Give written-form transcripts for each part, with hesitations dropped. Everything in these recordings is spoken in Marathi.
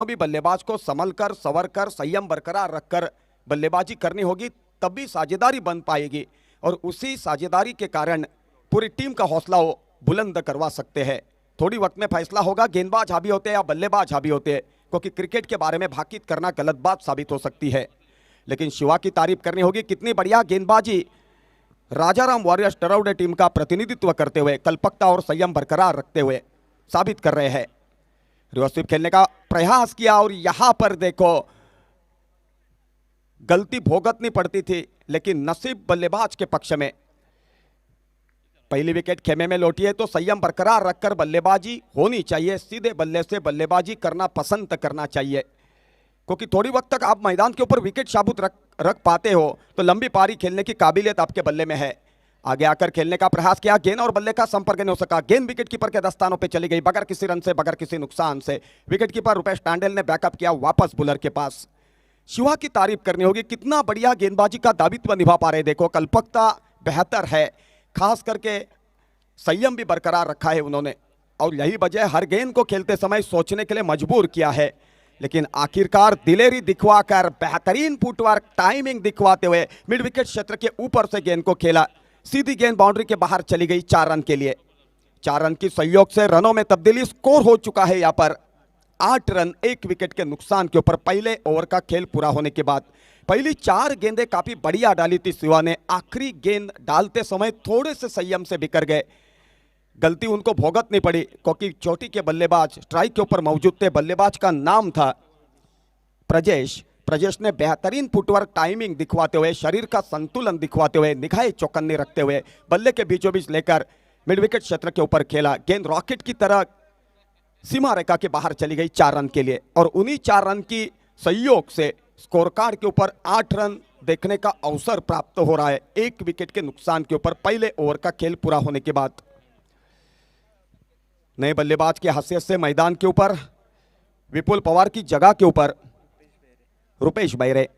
भी बल्लेबाज को संभल कर, संवर कर, संयम बरकरार रखकर बल्लेबाजी करनी होगी, तभी साझेदारी बन पाएगी और उसी साझेदारी के कारण पूरी टीम का हौसला वो बुलंद करवा सकते हैं। थोड़ी वक्त में फैसला होगा गेंदबाज हावी होते हैं या बल्लेबाज हावी होते हैं, क्योंकि क्रिकेट के बारे में भाकीत करना गलत बात साबित हो सकती है। लेकिन शिवा की तारीफ करनी होगी, कितनी बढ़िया गेंदबाजी राजाराम वॉरियर्स टरौडे टीम का प्रतिनिधित्व करते हुए कल्पकता और संयम बरकरार रखते हुए साबित कर रहे हैं। रिवर्स स्वीप खेलने का प्रयास किया और यहां पर देखो गलती भोगतनी पड़ती थी, लेकिन नसीब बल्लेबाज के पक्ष में। पहली विकेट खेमे में लौटी है तो संयम बरकरार रखकर बल्लेबाजी होनी चाहिए, सीधे बल्ले से बल्लेबाजी करना पसंद करना चाहिए, क्योंकि थोड़ी वक्त तक आप मैदान के ऊपर विकेट साबुत रख पाते हो तो लंबी पारी खेलने की काबिलियत आपके बल्ले में है। आगे आकर खेलने का प्रयास किया, गेंद और बल्ले का संपर्क नहीं हो सका, गेंद विकेट कीपर के दस्तानों पे चली गई बगैर किसी रन से, बगैर किसी नुकसान से। विकेट कीपर रुपेश टांडेल ने बैकअप किया वापस बुलर के पास। शिवा की तारीफ करनी होगी, कितना बढ़िया गेंदबाजी का दायित्व निभा पा रहे। देखो कल्पकता बेहतर है, खास करके संयम भी बरकरार रखा है उन्होंने, और यही वजह हर गेंद को खेलते समय सोचने के लिए मजबूर किया है। लेकिन आखिरकार दिलेरी दिखवाकर बेहतरीन फुटवर्क टाइमिंग दिखवाते हुए मिड विकेट क्षेत्र के ऊपर से गेंद को खेला, सीधी गेंद बाउंड्री के बाहर चली गई 4 रन के लिए। 4 रन की सहयोग से रनों में तब्दीली, स्कोर हो चुका है यहां पर 8 रन 1 विकेट के नुकसान के ऊपर पहले ओवर का खेल पूरा होने के बाद। पहली 4 गेंदें काफी बढ़िया डाली थी शिवा ने, आखिरी गेंद डालते समय थोड़े से संयम से बिखर गए, गलती उनको भोगतनी पड़ी क्योंकि चोटी के बल्लेबाज स्ट्राइक के ऊपर मौजूद थे। बल्लेबाज का नाम था प्रजेश। प्रजेश ने बेहतरीन फुटवर्क टाइमिंग दिखवाते हुए, शरीर का संतुलन दिखवाते हुए, निगाहें चौकन्ने रखते हुए बल्ले के बीचों बीच लेकर मिड विकेट क्षेत्र के ऊपर खेला। गेंद रॉकेट की तरह सीमा रेखा के बाहर चली गई 4 रन के लिए, और उन्हीं 4 रन की सहयोग से स्कोर कार्ड के ऊपर 8 रन देखने का अवसर प्राप्त हो रहा है 1 विकेट के नुकसान के ऊपर पहले ओवर का खेल पूरा होने के बाद। नए बल्लेबाज की हैसियत से मैदान के ऊपर विपुल पवार की जगह के ऊपर रुपेश बैरे।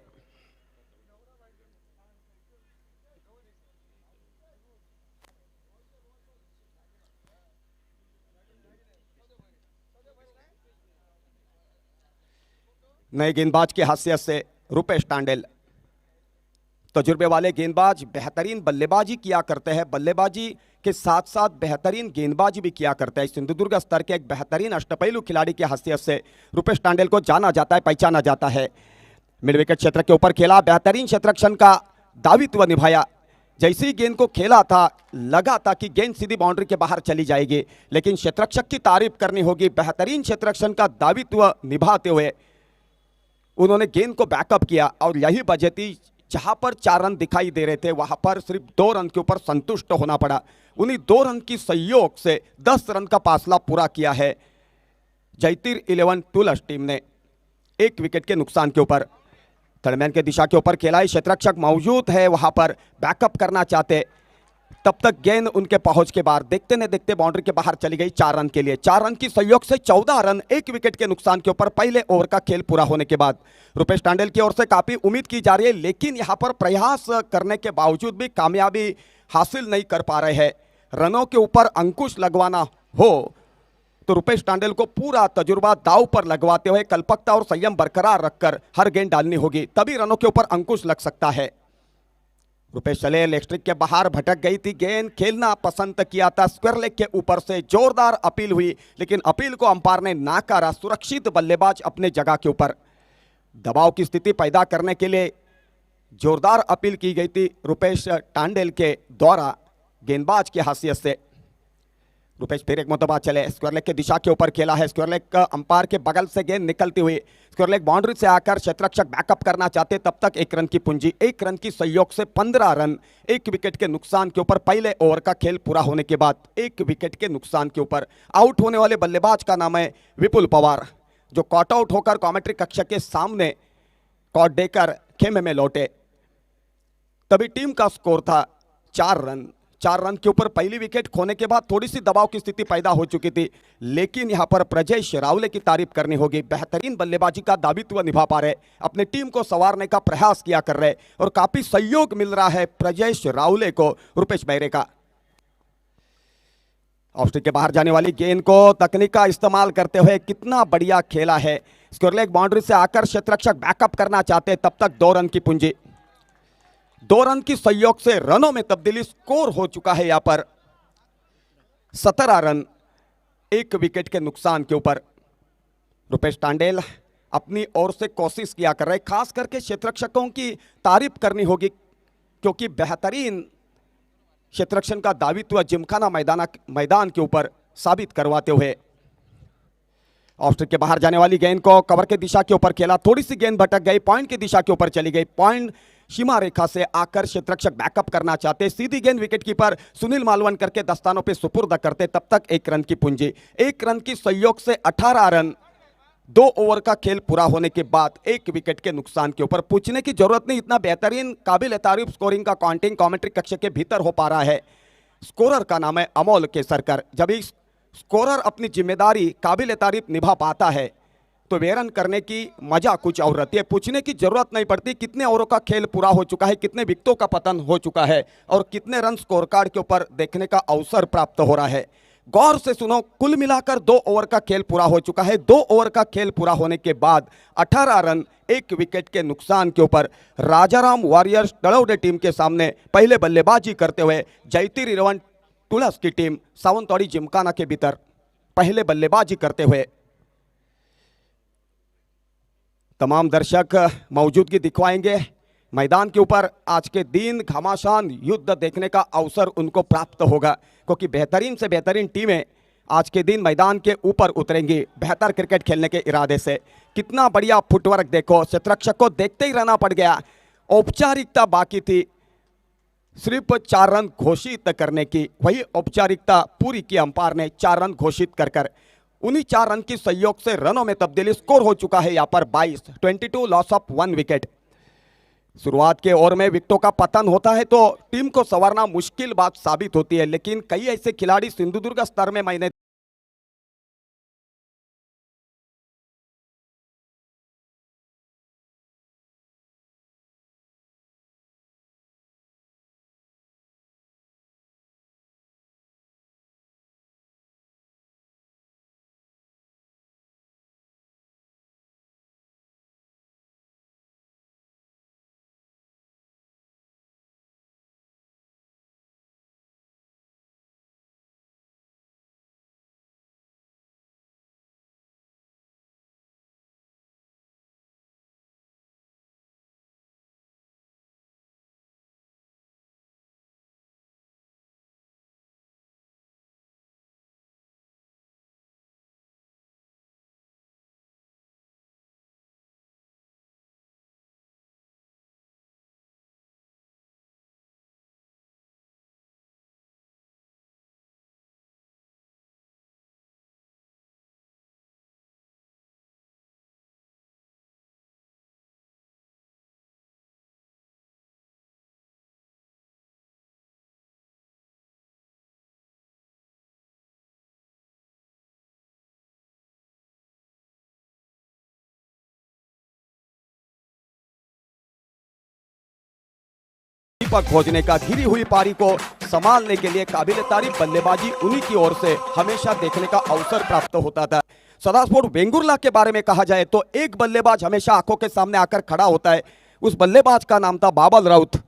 नए गेंदबाज की हैसियत से रुपेश टांडेल, तजुर्बे वाले गेंदबाज, बेहतरीन बल्लेबाजी किया करते हैं, बल्लेबाजी के साथ साथ बेहतरीन गेंदबाजी भी किया करते हैं। सिंधुदुर्ग स्तर के एक बेहतरीन अष्टपैलू खिलाड़ी की हैसियत से रुपेश टांडेल को जाना जाता है, पहचाना जाता है। मिड विकेट क्षेत्र के ऊपर खेला, बेहतरीन क्षेत्ररक्षण का दायित्व निभाया। जैसे ही गेंद को खेला था लगा था कि गेंद सीधी बाउंड्री के बाहर चली जाएगी, लेकिन क्षेत्ररक्षक की तारीफ करनी होगी, बेहतरीन क्षेत्ररक्षण का दायित्व निभाते हुए उन्होंने गेंद को बैकअप किया, और यही वजह थी जहां पर 4 रन दिखाई दे रहे थे वहां पर सिर्फ 2 रन के ऊपर संतुष्ट होना पड़ा। उन्हीं 2 रन की सहयोग से 10 रन का फासला पूरा किया है जयतीर 11 टूलर्स टीम ने 1 विकेट के नुकसान के ऊपर। थर्डमैन के दिशा के ऊपर खेला, क्षेत्ररक्षक मौजूद है वहां पर, बैकअप करना चाहते, तब तक गेंद उनके पहुंच के बाहर, देखते न देखते बाउंड्री के बाहर चली गई 4 रन के लिए। 4 रन की सहयोग से 14 रन 1 विकेट के नुकसान के ऊपर पहले ओवर का खेल पूरा होने के बाद। रुपेश टांडेल की ओर से काफी उम्मीद की जा रही है, लेकिन यहां पर प्रयास करने के बावजूद भी कामयाबी हासिल नहीं कर पा रहे हैं। रनों के ऊपर अंकुश लगवाना हो तो रुपेश टांडेल को पूरा तजुर्बा दांव पर लगवाते हुए कल्पकता और संयम बरकरार रखकर हर गेंद डालनी होगी, तभी रनों के ऊपर अंकुश लग सकता है। रुपेश चले, लेग स्ट्रिक के बाहर भटक गई थी गेंद, खेलना पसंद किया था, स्क्वायर लेग के ऊपर से जोरदार अपील हुई, लेकिन अपील को अंपायर ने नाकारा। सुरक्षित बल्लेबाज अपने जगह के ऊपर, दबाव की स्थिति पैदा करने के लिए जोरदार अपील की गई थी रुपेश टांडेल के द्वारा गेंदबाज की हैसियत से। रुपेश फिर एक मरतबा चले, स्क्वायर लेग के दिशा के ऊपर खेला है, स्क्वायर लेग का अंपायर के बगल से गेंद निकलती हुई स्क्वायर लेग बाउंड्री से आकर क्षेत्ररक्षक बैकअप करना चाहते, तब तक 1 रन की पूंजी, 1 रन की सहयोग से 15 रन 1 विकेट के नुकसान के ऊपर पहले ओवर का खेल पूरा होने के बाद 1 विकेट के नुकसान के ऊपर। आउट होने वाले बल्लेबाज का नाम है विपुल पवार, जो कॉट आउट होकर कॉमेंट्री कक्ष के सामने कॉट देकर खेमे में लौटे। तभी टीम का स्कोर था 4 रन। 4 रन के ऊपर पहली विकेट खोने के बाद थोड़ी सी दबाव की स्थिति पैदा हो चुकी थी, लेकिन यहां पर प्रजेश रावले की तारीफ करनी होगी, बेहतरीन बल्लेबाजी का दायित्व निभा पा रहे, अपनी टीम को संवारने का प्रयास किया कर रहे, और काफी सहयोग मिल रहा है प्रजेश रावले को रुपेश बैरे का। ऑफ स्ट्रिक के बाहर जाने वाली गेंद को तकनीक का इस्तेमाल करते हुए कितना बढ़िया खेला है स्क्वायर लेग बाउंड्री से आकर क्षेत्ररक्षक बैकअप करना चाहते, तब तक 2 रन की पूंजी। 2 रन की संयोग से रनों में तब्दीली। स्कोर हो चुका है यहां पर 17 रन 1 विकेट के नुकसान के ऊपर। रुपेश टांडेल अपनी ओर से कोशिश किया कर रहे, खास करके क्षेत्ररक्षकों की तारीफ करनी होगी क्योंकि बेहतरीन क्षेत्ररक्षण का दावित्व जिमखाना मैदान के ऊपर साबित करवाते हुए ऑफ स्टंप के बाहर जाने वाली गेंद को कवर के दिशा के ऊपर खेला, थोड़ी सी गेंद भटक गई, पॉइंट की दिशा के ऊपर चली गई। पॉइंट सीमा रेखा से आकर क्षेत्ररक्षक बैकअप करना चाहते, सीधी गेंद विकेट कीपर सुनील मालवन करके दस्तानों पे सुपुर्द करते, तब तक 1 रन की पूंजी। 1 रन की संयोग से 18 रन 2 ओवर का खेल पूरा होने के बाद 1 विकेट के नुकसान के ऊपर। पूछने की जरूरत नहीं, इतना बेहतरीन काबिल तारीफ स्कोरिंग का काउंटिंग कमेंट्री कक्ष के भीतर हो पा रहा है। स्कोरर का नाम है अमोल केसरकर। जब इस स्कोरर अपनी जिम्मेदारी काबिल तारीफ निभा पाता है तो वे रन करने की मजा कुछ और रहती है। पूछने की जरूरत नहीं पड़ती कितने ओवरों का खेल पूरा हो चुका है, कितने विकेटों का पतन हो चुका है और कितने रन स्कोर कार्ड के ऊपर देखने का अवसर प्राप्त हो रहा है। गौर से सुनो, कुल मिलाकर 2 ओवर का खेल पूरा हो चुका है। 2 ओवर का खेल पूरा होने के बाद 18 रन 1 विकेट के नुकसान के ऊपर राजाराम वॉरियर्स तड़ौदे टीम के सामने पहले बल्लेबाजी करते हुए जयतीर इलेवन तुलस की टीम सावंतवाड़ी जिमखाना के भीतर पहले बल्लेबाजी करते हुए। तमाम दर्शक मौजूदगी दिखवाएंगे मैदान के ऊपर। आज के दिन घमासान युद्ध देखने का अवसर उनको प्राप्त होगा क्योंकि बेहतरीन से बेहतरीन टीमें आज के दिन मैदान के ऊपर उतरेंगी बेहतर क्रिकेट खेलने के इरादे से। कितना बढ़िया फुटवर्क देखो, क्षेत्ररक्षक को देखते ही रहना पड़ गया। औपचारिकता बाकी थी सिर्फ 4 रन घोषित करने की, वही औपचारिकता पूरी की अंपायर ने 4 रन घोषित कर उन्हीं 4 रन की संयोग से रनों में तब्दीली। स्कोर हो चुका है यहां पर 22 लॉस ऑफ 1 विकेट। शुरुआत के ओवर में विकेटों का पतन होता है तो टीम को संवारना मुश्किल बात साबित होती है, लेकिन कई ऐसे खिलाड़ी सिंधुदुर्ग स्तर में मैंने दीपक खोजने का गिरी हुई पारी को संभालने के लिए काबिल तारीफ बल्लेबाजी उन्हीं की ओर से हमेशा देखने का अवसर प्राप्त होता था। सदास्पोर्ट वेंगुर्ला के बारे में कहा जाए तो एक बल्लेबाज हमेशा आंखों के सामने आकर खड़ा होता है। उस बल्लेबाज का नाम था बाबल राउत।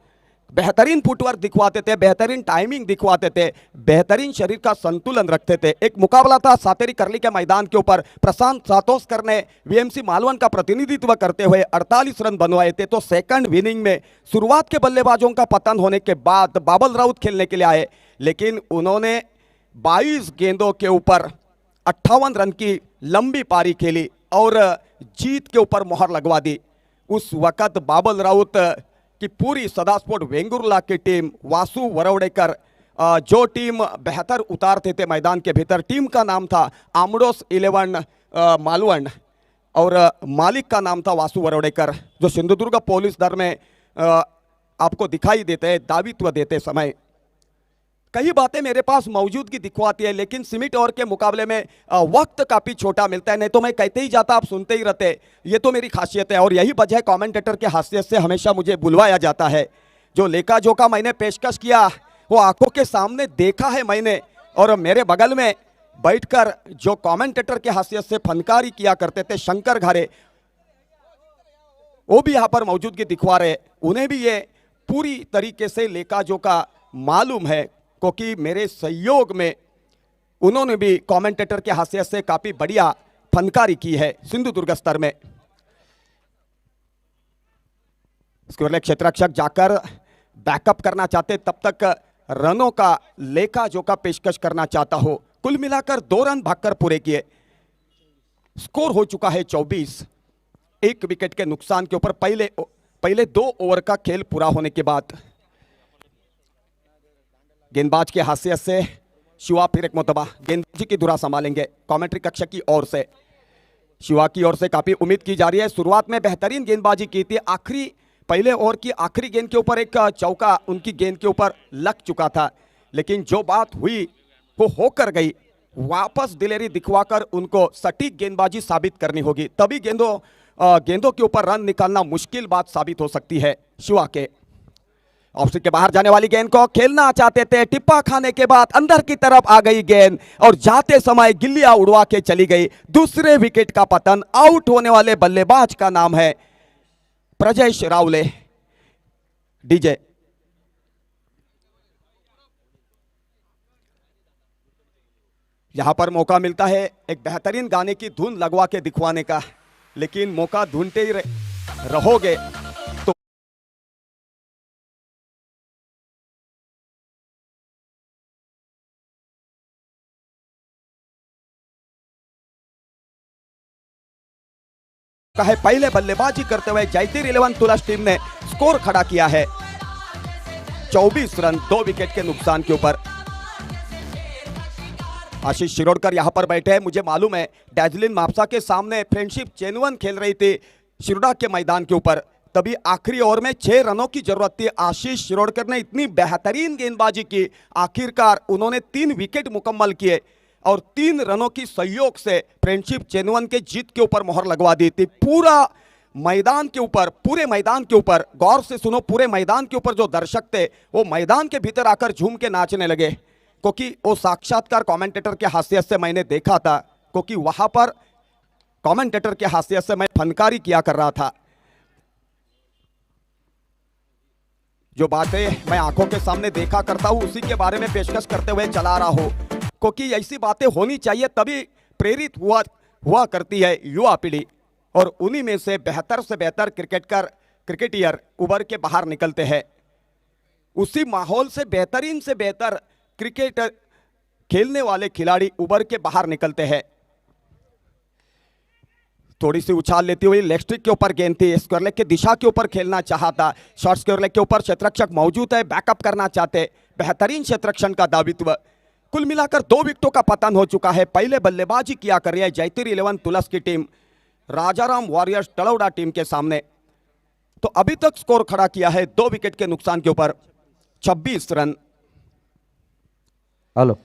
बेहतरीन फुटवर्क दिखवाते थे, बेहतरीन टाइमिंग दिखवाते थे, बेहतरीन शरीर का संतुलन रखते थे। एक मुकाबला था सातेरी करली के मैदान के ऊपर। प्रशांत सातोस्कर ने वीएमसी मालवन का प्रतिनिधित्व करते हुए 48 रन बनवाए थे। तो सेकंड इनिंग में शुरुआत के बल्लेबाजों का पतन होने के बाद बाबल राउत खेलने के लिए आए, लेकिन उन्होंने 22 गेंदों के ऊपर 58 रन की लंबी पारी खेली और जीत के ऊपर मोहर लगवा दी। उस वक्त बाबल राउत कि पूरी सदास्पोर्ट वेंगुर्ला की टीम, वासु वरवड़ेकर जो टीम बेहतर उतारते थे मैदान के भीतर, टीम का नाम था आमडोस 11 मालवण और मालिक का नाम था वासु वरवड़ेकर, जो सिंधुदुर्ग पुलिस दल में आपको दिखाई देते हैं दावित्व देते समय। कई बातें मेरे पास मौजूदगी दिखवाती है, लेकिन सीमित ओवर के मुकाबले में वक्त काफ़ी छोटा मिलता है, नहीं तो मैं कहते ही जाता आप सुनते ही रहते। ये तो मेरी खासियत है और यही वजह कमेंटेटर के हाशियत से हमेशा मुझे बुलवाया जाता है। जो लेखा जोखा मैंने पेशकश किया वो आंखों के सामने देखा है मैंने, और मेरे बगल में बैठकर जो कमेंटेटर के हैसियत से फनकारी किया करते थे शंकर घारे, वो भी यहाँ पर मौजूदगी दिखवा रहे। उन्हें भी ये पूरी तरीके से लेखा जोखा मालूम है, क्योंकि मेरे सहयोग में उन्होंने भी कमेंटेटर के हैसियत से काफी बढ़िया फनकारी की है सिंधुदुर्ग स्तर में। स्क्वायर क्षेत्ररक्षक जाकर बैकअप करना चाहते, तब तक रनों का लेखा जोखा पेशकश करना चाहता हो। कुल मिलाकर 2 रन भागकर पूरे किए। स्कोर हो चुका है 24, 1 विकेट के नुकसान के ऊपर पहले 2 ओवर का खेल पूरा होने के बाद। गेंदबाज के हैसियत से शिवा फिर एक मरतबा गेंदबाजी की धुरा संभालेंगे कमेंट्री कक्ष की ओर से। शिवा की ओर से काफी उम्मीद की जा रही है। शुरुआत में बेहतरीन गेंदबाजी की थी, पहले ओवर की आखिरी गेंद के ऊपर एक चौका उनकी गेंद के ऊपर लग चुका था, लेकिन जो बात हुई वो होकर गई। वापस दिलेरी दिखवाकर उनको सटीक गेंदबाजी साबित करनी होगी, तभी गेंदों के ऊपर रन निकालना मुश्किल बात साबित हो सकती है। शिवा के ऑफ के बाहर जाने वाली गेंद को खेलना चाहते थे, टिप्पा खाने के बाद अंदर की तरफ आ गई गेंद और जाते समय गिल्लियां उड़वा के चली गई। दूसरे विकेट का पतन। आउट होने वाले बल्लेबाज का नाम है प्रजेश रावले। डीजे यहां पर मौका मिलता है एक बेहतरीन गाने की धुन लगवा के दिखवाने का, लेकिन मौका ढूंढते ही रहोगे तो है। पहले बल्लेबाजी करते हुए जयतीर 11 तुलस टीम ने स्कोर खड़ा किया है 24 रन 2 विकेट के नुकसान के ऊपर। आशीष शिरोडकर यहां पर बैठे हैं। मुझे मालूम है डैजलिन मापसा के सामने फ्रेंडशिप चेनवन खेल रही थी शिरोडा के मैदान के ऊपर, तभी आखिरी ओवर में 6 रनों की जरूरत थी। आशीष शिरोडकर ने इतनी बेहतरीन गेंदबाजी की, आखिरकार उन्होंने 3 विकेट मुकम्मल किए और 3 रनों की सहयोग से फ्रेंडशिप चेनवन के जीत के ऊपर मोहर लगवा दी थी। पूरे मैदान के ऊपर गौर से सुनो, पूरे मैदान के ऊपर जो दर्शक थे वो मैदान के भीतर आकर झूम के नाचने लगे, क्योंकि वो साक्षात्कार कमेंटेटर के हैसियत से मैंने देखा था, क्योंकि वहां पर कमेंटेटर के हैसियत से मैं फनकारी किया कर रहा था। जो बातें मैं आंखों के सामने देखा करता हूं उसी के बारे में पेशकश करते हुए चला रहा हूं, क्योंकि ऐसी बातें होनी चाहिए, तभी प्रेरित हुआ करती है युवा पीढ़ी, और उन्हीं में से बेहतर क्रिकेटियर उभर के बाहर निकलते हैं। उसी माहौल से बेहतर क्रिकेट खेलने वाले खिलाड़ी उभर के बाहर निकलते हैं। थोड़ी सी उछाल लेती हुई लेग स्ट्रिक के ऊपर गेंद थी, स्क्वायर लेग की दिशा के ऊपर खेलना चाहता, शॉर्ट स्क्वायर लेग के ऊपर क्षेत्ररक्षक मौजूद है, बैकअप करना चाहते, बेहतरीन क्षेत्ररक्षण का दावित्व। कुल मिलाकर 2 विकेटों का पतन हो चुका है। पहले बल्लेबाजी किया कर रही है जयतीर 11 तुलस की टीम राजाराम वॉरियर्स तलौड़ा टीम के सामने। तो अभी तक स्कोर खड़ा किया है 2 विकेट के नुकसान के ऊपर 26 रन। हेलो,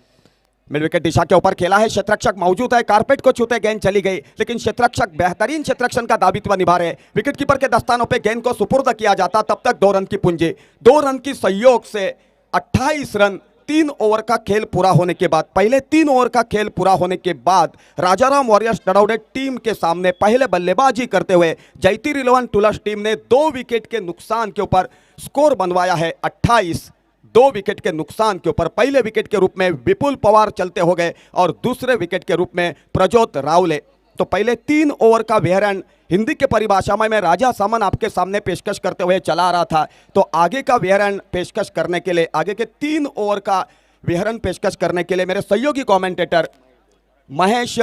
मिड विकेट दिशा के ऊपर खेला है, क्षेत्ररक्षक मौजूद है, कारपेट को छूते गेंद चली गई, लेकिन क्षेत्ररक्षक बेहतरीन क्षेत्ररक्षण का दावित्व निभा रहे। विकेटकीपर के दस्तानों पे गेंद को सुपुर्द किया जाता, तब तक 2 रन की पूंजी, 2 रन की सहयोग से 28 रन 3 ओवर का खेल पूरा होने के बाद। पहले 3 ओवर का खेल पूरा होने के बाद राजाराम वॉरियर्स तलौड़ा टीम के सामने पहले बल्लेबाजी करते हुए जयतीर 11 तुलस टीम ने 2 विकेट के नुकसान के ऊपर स्कोर बनवाया है 28। 2 विकेट के नुकसान के ऊपर पहले विकेट के रूप में विपुल पवार चलते हो गए और दूसरे विकेट के रूप में प्रज्योत रावले। तो पहले 3 ओवर का वेहरन हिंदी के परिभाषा में मैं राजा सामन आपके सामने पेशकश करते हुए चला रहा था, तो आगे का वेहरन पेशकश करने के लिए, आगे के 3 ओवर का वेहरन पेशकश करने के लिए मेरे सहयोगी कमेंटेटर महेश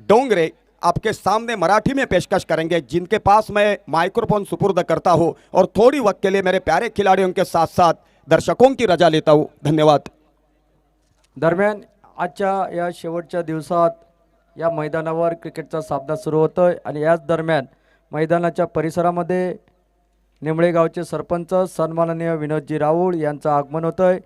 डोंगरे आपके सामने मराठी में पेशकश करेंगे, जिनके पास मैं माइक्रोफोन सुपुर्द करता हूं और थोड़ी वक्त के लिए मेरे प्यारे खिलाड़ियों के साथ साथ दर्शकों की रजा लेता हूं। धन्यवाद। दरम्यान आजच्या या शेवटच्या दिवसात या मैदानावर क्रिकेटचा सामना सुरू होतोय आणि याच दरम्यान मैदानाच्या परिसरामध्ये निमळे गावचे सरपंच सन्माननीय विनोदजी राऊळ यांचं आगमन होतंय।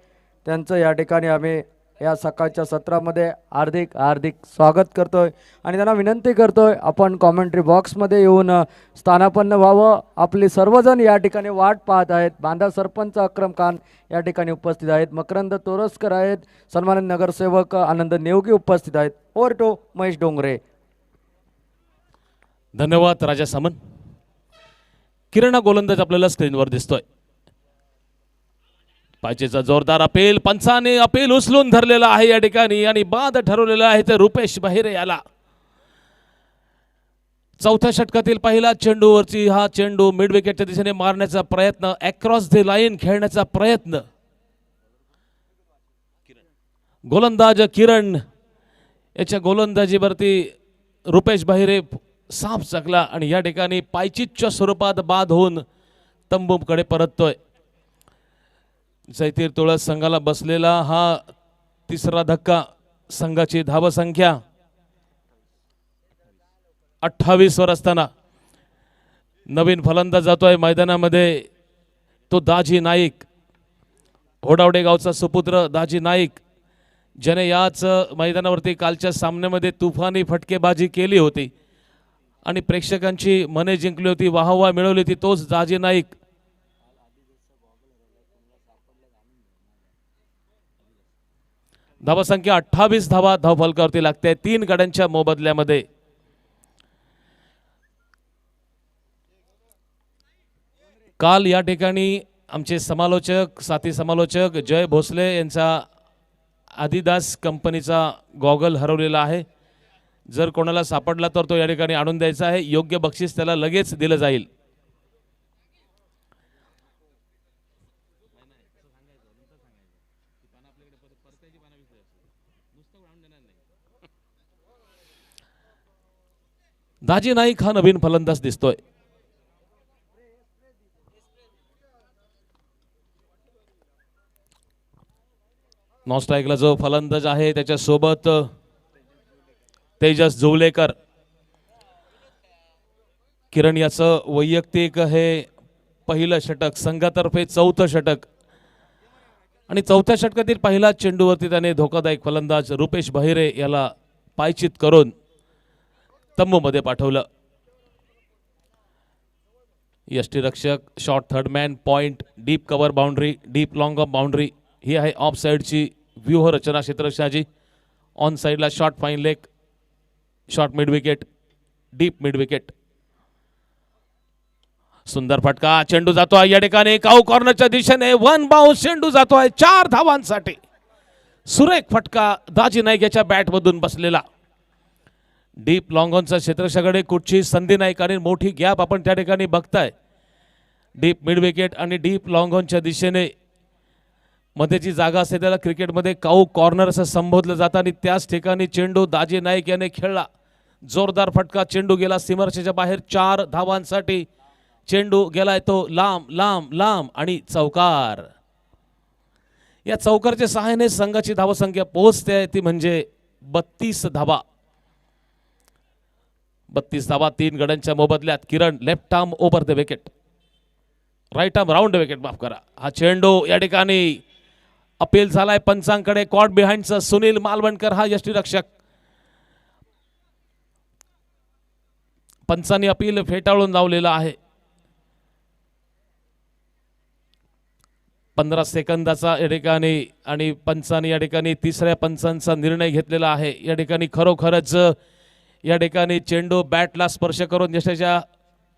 त्यांचं या ठिकाणी आम्ही या सकाळच्या सत्रामध्ये हार्दिक हार्दिक स्वागत करतोय आणि त्यांना विनंती करतोय आपण कॉमेंट्री बॉक्समध्ये येऊन स्थानापन्न व्हावं. आपली सर्वजण या ठिकाणी वाट पाहत आहेत. बांधा सरपंच अक्रम खान या ठिकाणी उपस्थित आहेत. मकरंद तोरसकर आहेत. सन्मानित नगरसेवक आनंद नेवगी उपस्थित आहेत. Over to Mahesh Dongre. धन्यवाद राजा सामंत. किरण गोलंदाज आपल्याला स्क्रीनवर दिसतोय. पायचेचा जोरदार अपील, पंचाने अपील उचलून धरलेला आहे या ठिकाणी आणि बाद ठरवलेला आहे ते रुपेश बहिरे याला. चौथ्या षटकातील पहिला चेंडूवरची हा चेंडू मिड विकेटच्या दिशेने मारण्याचा प्रयत्न, अक्रॉस द लाईन खेळण्याचा प्रयत्न. गोलंदाज किरण याच्या गोलंदाजीवरती रुपेश बहिरे साफ जगला आणि या ठिकाणी पायचीच्या स्वरूपात बाद होऊन तंबूकडे परततोय. जयतीर तुळस संघाला बसलेला हा तिसरा धक्का. संघाची धावसंख्या 28 वर असताना नवीन फलंदाज जातोय मैदानामध्ये, तो दाजी नाईक, होडावडे गावचा सुपुत्र दाजी नाईक, ज्याने याच मैदानावरती कालच्या सामन्यामध्ये तुफानी फटकेबाजी केली होती आणि प्रेक्षकांची मने जिंकली होती, वाहवा मिळवली होती. तोच दाजी नाईक. धावसंख्या 28 धावा धावफलकावरती लागते 3 गड्यांच्या मोबदल्यामध्ये. काल या ठिकाणी आमचे समालोचक, साथी समालोचक जय भोसले यांचा आदिदास कंपनीचा गॉगल हरवलेला आहे. जर कोणाला सापडला तर तो या ठिकाणी आणून द्यायचा आहे. योग्य बक्षीस त्याला लगेच दिलं जाईल. दाजी नाईक हा नवीन फलंदाज दिसतोय. नॉन स्ट्राईकला जो फलंदाज आहे त्याच्यासोबत तेजस जोवलेकर. किरण याचं वैयक्तिक हे पहिलं षटक, संघातर्फे चौथं षटक आणि चौथ्या षटकातील पहिला चेंडूवरती त्याने धोकादायक फलंदाज रुपेश बहिरे याला पायचीत करून तंबूमध्ये पाठवलं. यष्टीरक्षक, short third man, point, deep cover boundary, deep long off boundary ही आहे ऑफ साईडची व्यूहरचना क्षेत्ररक्षणाची. ऑन साईडला short fine leg, short mid wicket, deep mid wicket. सुंदर फटका, चेंडू जातोय या ठिकाणी काऊ कॉर्नरच्या दिशेने, वन बाउन्स चेंडू जातोय 4 धावांसाठी. सुरेख फटका दाजी नाईक याच्या बॅटमधून बसलेला. डीप लॉंग ऑनच्या क्षेत्ररक्षकाकडे कुठची संधी नाही, कारण मोठी गॅप आपण त्या ठिकाणी बघताय. डीप मिड विकेट आणि डीप लॉंग ऑनच्या दिशेने मध्ये जी जागा असते त्याला क्रिकेटमध्ये काऊ कॉर्नर असं संबोधलं जातं आणि त्याच ठिकाणी चेंडू दाजी नाईक याने खेळला. जोरदार फटका, चेंडू गेला सीमारेषेच्या बाहेर 4 धावांसाठी. चेंडू गेलाय तो लांब लांब लांब आणि चौकार. या चौकारच्या सहाय्याने संघाची धावसंख्या पोहोचते ती म्हणजे 32 धावा. 32 धावा 3 गड्यांच्या मोबदल्यात. Kiran left arm over the wicket, right arm round wicket, माफ करा. हा चेंडू या ठिकाणी अपील झालाय पंचांकडे. कॉट बिहाइंडचा सुनील मालवणकर हा यष्टीरक्षक. पंचांनी अपील फेटाळून लावलेला आहे. 15 सेकंदाचा या ठिकाणी आणि पंचांनी या ठिकाणी तिसऱ्या पंचांचा निर्णय घेतलेला आहे. या ठिकाणी खरोखरच या ठिकाणी चेंडू बॅटला स्पर्श करून यशाच्या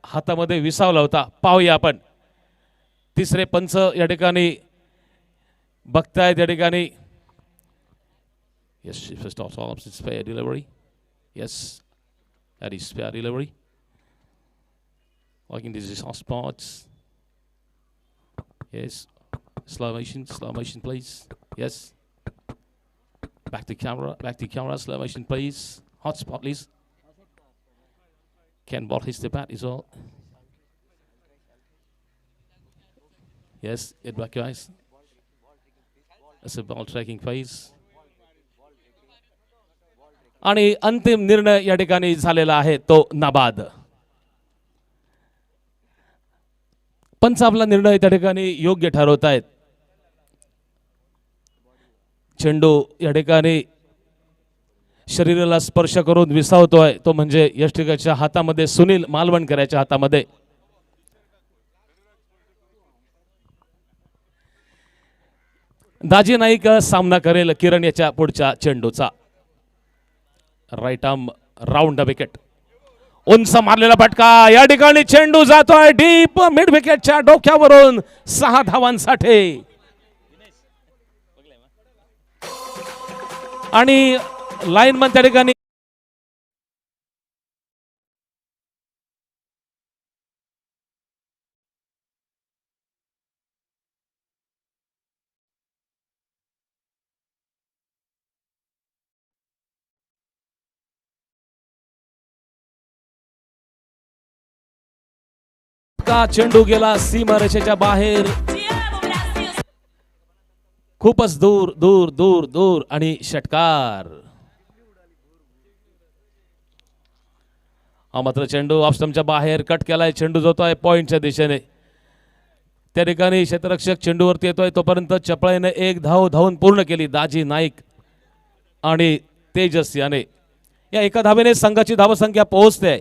हातामध्ये विसावला होता. पाहूया आपण. तिसरे पंच या ठिकाणी बघतायत. या ठिकाणी yes, first off, it's fair delivery. Yes, that is fair delivery. Working these soft spots. Yes, slow motion please. Yes, back to camera, slow motion please. Hot spot please. Ken ball hits the bat is all. Yes, it back guys. That's a ball tracking phase. आणि अंतिम निर्णय या ठिकाणी झालेला आहे तो नाबाद. पंच आपला निर्णय त्या ठिकाणी योग्य ठरवत आहेत. चेंडू या ठिकाणी शरीराला स्पर्श करून विसावतोय, तो म्हणजे यष्टिकाच्या हातामध्ये, सुनील मालवणकरांच्या हातामध्ये. दाजी नाईक सामना करेल किरण याच्या पुढच्या चेंडूचा. Right arm round the wicket, उंच मारलेला फटका, या ठिकाणी चेंडू जातोय डीप मिड विकेटच्या डोक्यावरून 6 धावांसाठी. आणि लाईनमन त्या ठिकाणी का चेंडू गेला सीमारेषेच्या बाहेर, खूपच दूर दूर दूर दूर, आणि षटकार. हा मात्र चेंडू ऑफस्टंपच्या बाहेर कट केलाय. चेंडू जातोय पॉइंटच्या दिशेने. त्या ठिकाणी क्षेत्ररक्षक चेंडूवरती येतोय, तोपर्यंत चपळाईने एक धाव धावून पूर्ण केली दाजी नाईक आणि तेजस याने. या एका धावेने संघाची धावसंख्या पोहोचते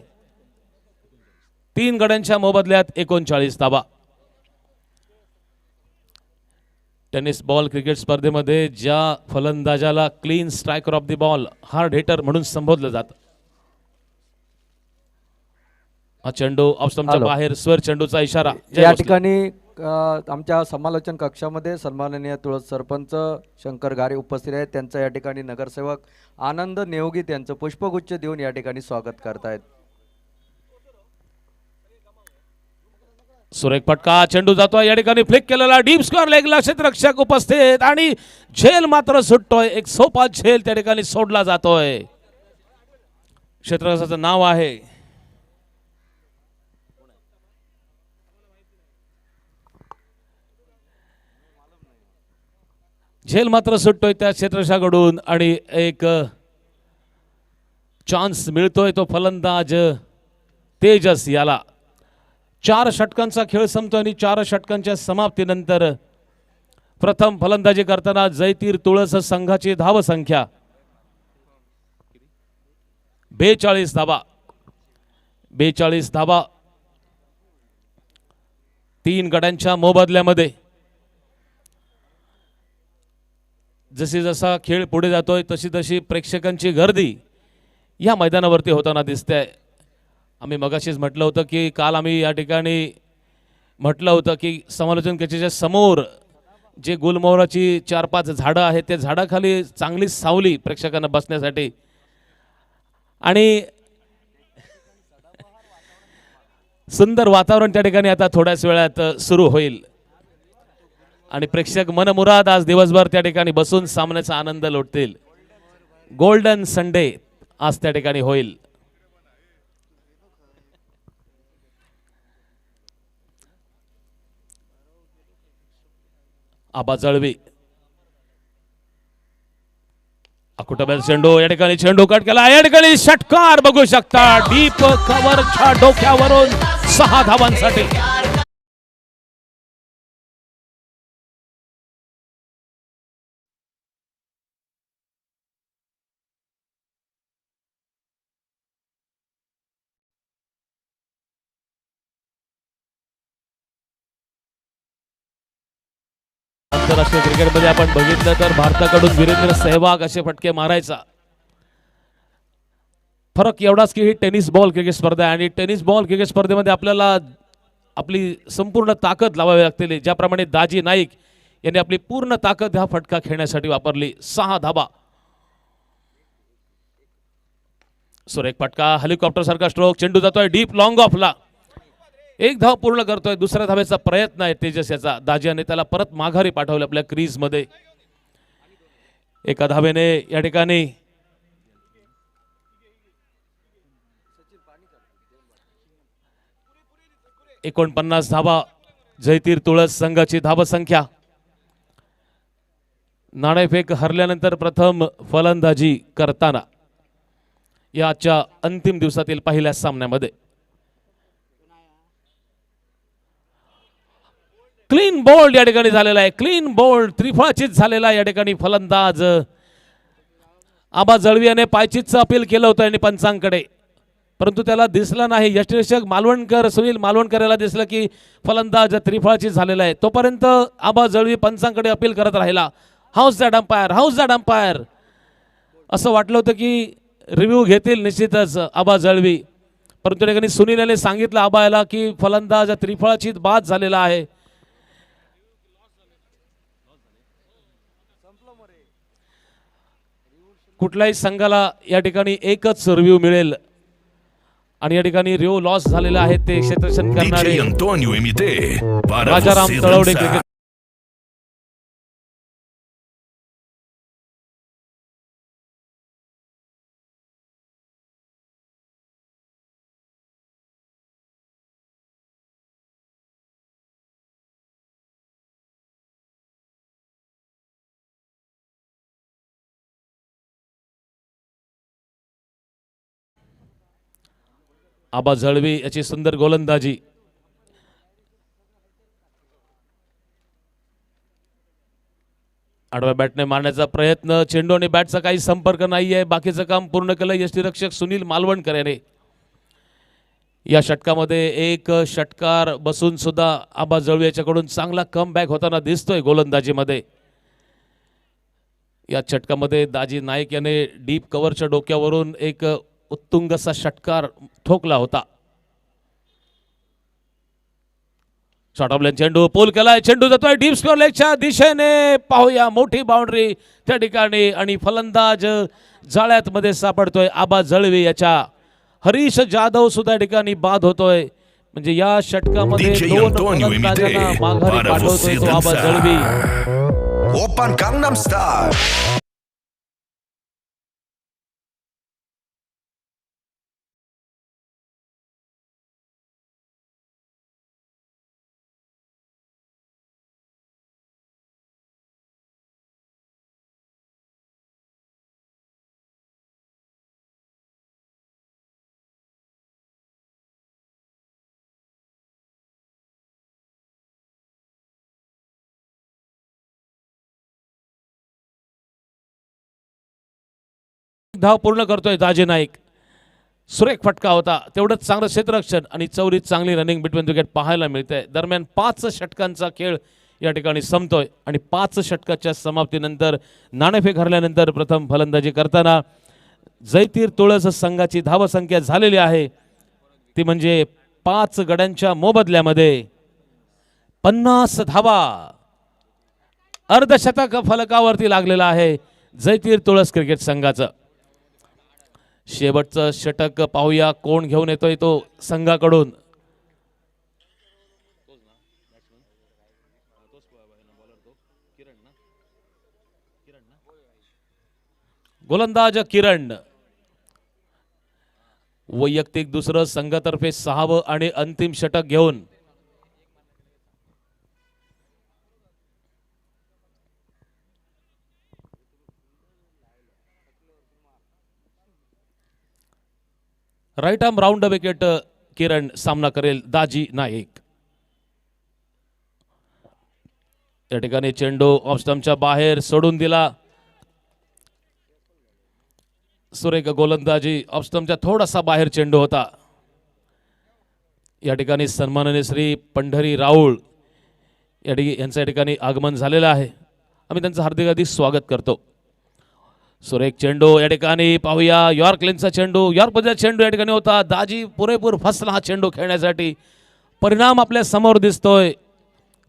3 गड्यांच्या मोबदल्यात 39 धावा. टेनिस बॉल क्रिकेट स्पर्धेमध्ये ज्या फलंदाजाला clean striker of the ball, hard hitter म्हणून संबोधलं जातं, हा चेंडू ऑफस्टंपच्या बाहेर, स्वर चेंडूचा इशारा. या ठिकाणी आमच्या समालोचन कक्षामध्ये सन्माननीय तुळस सरपंच शंकर गारे उपस्थित आहेत. त्यांचं या ठिकाणी नगरसेवक आनंद नेवगीत यांचं पुष्पगुच्छ देऊन या ठिकाणी स्वागत करतायत. सुरेख फटका, चेंडू जातोय या ठिकाणी फ्लिक केलेला डीप स्क्वेअर लेगला, क्षेत्ररक्षक उपस्थित आणि झेल मात्र सुटतोय. एक सोपा झेल त्या ठिकाणी सोडला जातोय. क्षेत्ररक्षकाचं नाव आहे झेल मात्र सुटतोय त्या क्षेत्ररक्षकाकडून आणि एक चान्स मिळतोय तो फलंदाज तेजस याला. 4 षटकांचा खेळ संपतोय आणि 4 षटकांच्या समाप्तीनंतर प्रथम फलंदाजी करताना जयतीर तुळस संघाची धावसंख्या 42 धावा. 42 धावा 3 गड्यांच्या मोबदल्यामध्ये. जशी जसा खेळ पुढे जातोय तशी तशी प्रेक्षकांची गर्दी या मैदानावरती होताना दिसते. आम्ही मगाशीच म्हटलं होतं की काल आम्ही या ठिकाणी म्हटलं होतं की समालोचन कक्षाच्या समोर जे गुलमोहराची 4-5 झाडं आहेत, त्या झाडाखाली चांगली सावली प्रेक्षकांना बसण्यासाठी, आणि सुंदर वातावरण त्या ठिकाणी आता थोड्याच वेळात सुरू होईल आणि प्रेक्षक मनमुराद आज दिवसभर त्या ठिकाणी बसून सामन्याचा आनंद लुटतील. गोल्डन संडे आज त्या ठिकाणी होईल. आबा जळवी, अकुटबेल चेंडू, या ठिकाणी चेंडू कट केला, या ठिकाणी षटकार बघू शकता डीप कव्हरच्या डोक्यावरून 6 धावांसाठी. आंतरराष्ट्रीय क्रिकेटमध्ये आपण बघितलं तर भारताकडून वीरेंद्र सहवाग असे फटके मारायचा. फरक एवढाच की ही टेनिस बॉल क्रिकेट स्पर्धा आहे आणि टेनिस बॉल क्रिकेट स्पर्धेमध्ये आपल्याला आपली संपूर्ण ताकद लावावी लागते. ज्याप्रमाणे दाजी नाईक यांनी आपली पूर्ण ताकद हा फटका खेळण्यासाठी वापरली. 6 धावा. सुरेख फटका, हेलिकॉप्टर सारखा स्ट्रोक, चेंडू जातोय डीप लॉंग ऑफला, 1 धाव पूर्ण करतोय. दुसऱ्या धावेचा प्रयत्न आहे तेजस याचा. दाजियाने त्याला परत माघारी पाठवले आपल्या क्रीज मध्ये. एका धावेने या ठिकाणी $49 धावा जयतीर तुळस संघाची धावसंख्या. नाणेफेक हरल्यानंतर प्रथम फलंदाजी करताना या आजच्या अंतिम दिवसातील पहिल्या सामन्यामध्ये क्लीन बोल्ड या ठिकाणी झालेला आहे. क्लीन बोल्ड त्रिफळाचीत झालेला या ठिकाणी फलंदाज आबा जळवी याने पायचीतचं अपील केलं होतं आणि पंचांकडे, परंतु त्याला दिसलं नाही. यष्टिरक्षक मालवणकर सुनील मालवणकर याला दिसलं की फलंदाज त्रिफळाचीत झालेला आहे. तोपर्यंत आबा जळवी पंचांकडे अपील करत राहिला. House that umpire, house that umpire. असं वाटलं होतं की रिव्ह्यू घेतील निश्चितच आबा जळवी, परंतु ठिकाणी सुनील याने सांगितलं आबा याला की फलंदाज त्रिफळाचीत बाद झालेला आहे. कुठल्याही संघाला या ठिकाणी एकच रिव्ह्यू मिळेल आणि या ठिकाणी रिव्ह्यू लॉस झालेला आहे ते क्षेत्ररक्षण करणारे DJ Antônio MT para Rajaram você Talwade dançar. Cricket Aba Jalvi याची सुंदर गोलंदाजी. आडव्या बॅटने मारण्याचा प्रयत्न, चेंडू आणि बॅटचा काही संपर्क नाहीये. बाकीचं काम पूर्ण केलं यष्टिरक्षक सुनील मालवणकर याने. या षटकामध्ये एक षटकार बसून सुद्धा आबा जळवी याच्याकडून चांगला कमबॅक होताना दिसतोय गोलंदाजीमध्ये. या षटकामध्ये दाजी नाईक याने डीप कव्हरच्या डोक्यावरून एक उत्तुंग असा षटकार ठोकला होता. शॉर्ट ऑफ लाईन चेंडू पोल केलाय, चेंडू जातोय डीप स्क्वेअर लेगच्या दिशेने. पाहूया मोठी बाउंड्री त्या ठिकाणी आणि फलंदाज जाळ्यात मध्ये सापडतोय आबा जळवी याच्या. हरीश जाधव सुद्धा या ठिकाणी बाद होतोय. म्हणजे या षटकामध्ये DJ दोन Antônio फलंदाजांना MT माघारी para पाठवतोय você तो आबा Jalvi. dançar. Open Gangnam Style. धाव पूर्ण करतोय दाजी नाईक. सुरेख फटका होता. तेवढंच चांगलं क्षेत्ररक्षण आणि चौरीत चांगली रनिंग बिटवीन विकेट पाहायला मिळते. दरम्यान 5 षटकांचा खेळ या ठिकाणी संपतोय आणि 5 षटकाच्या समाप्तीनंतर नाणेफेक हरल्यानंतर प्रथम फलंदाजी करताना जयतीर तुळस संघाची धावसंख्या झालेली आहे ती म्हणजे 5 गड्यांच्या मोबदल्यामध्ये 50 धावा. अर्धशतक फलकावरती लागलेला आहे जयतीर तुळस क्रिकेट संघाचं. शेवटचं षटक पाहूया कोण घेऊन येतोय तो संघाकडून. गोलंदाज किरण. वैयक्तिक दुसरं संघातर्फे 6वं आणि अंतिम षटक घेऊन राईट आर्म राऊंड विकेट किरण सामना करेल दाजी नाईक. त्या ठिकाणी चेंडू ऑफ स्टंपच्या बाहेर सोडून दिला. सुरेख गोलंदाजी. ऑफ स्टंपच्या थोडासा बाहेर चेंडू होता. या ठिकाणी सन्माननीय श्री पंढरी राऊळ यांचं या ठिकाणी आगमन झालेलं आहे. आम्ही त्यांचं हार्दिक हार्दिक स्वागत करतो. सुरेख चेंडू या ठिकाणी पाहूया. यॉर्क लेनचा चेंडू, यॉर्कचा चेंडू या ठिकाणी होता. दाजी पुरेपूर फसला हा चेंडू खेळण्यासाठी. परिणाम आपल्या समोर दिसतोय.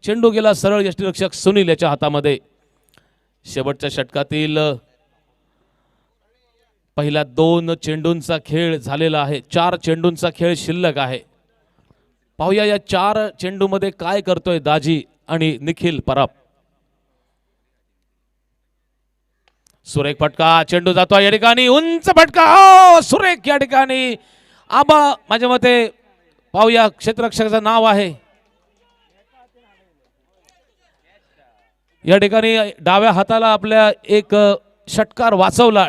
चेंडू गेला सरळ यष्टिरक्षक सुनील याच्या हातामध्ये. शेवटच्या षटकातील पहिल्या 2 चेंडूंचा खेळ झालेला आहे. 4 चेंडूंचा खेळ शिल्लक आहे. पाहूया या 4 चेंडूमध्ये काय करतोय दाजी आणि निखिल परब. सुरेख फटका, चेंडू जातो या ठिकाणी उंच फटका. सुरेख या ठिकाणी आबा माझ्या मते पाहूया क्षेत्ररक्षकाचं नाव आहे या ठिकाणी. डाव्या हाताला आपल्या एक षटकार वाचवला.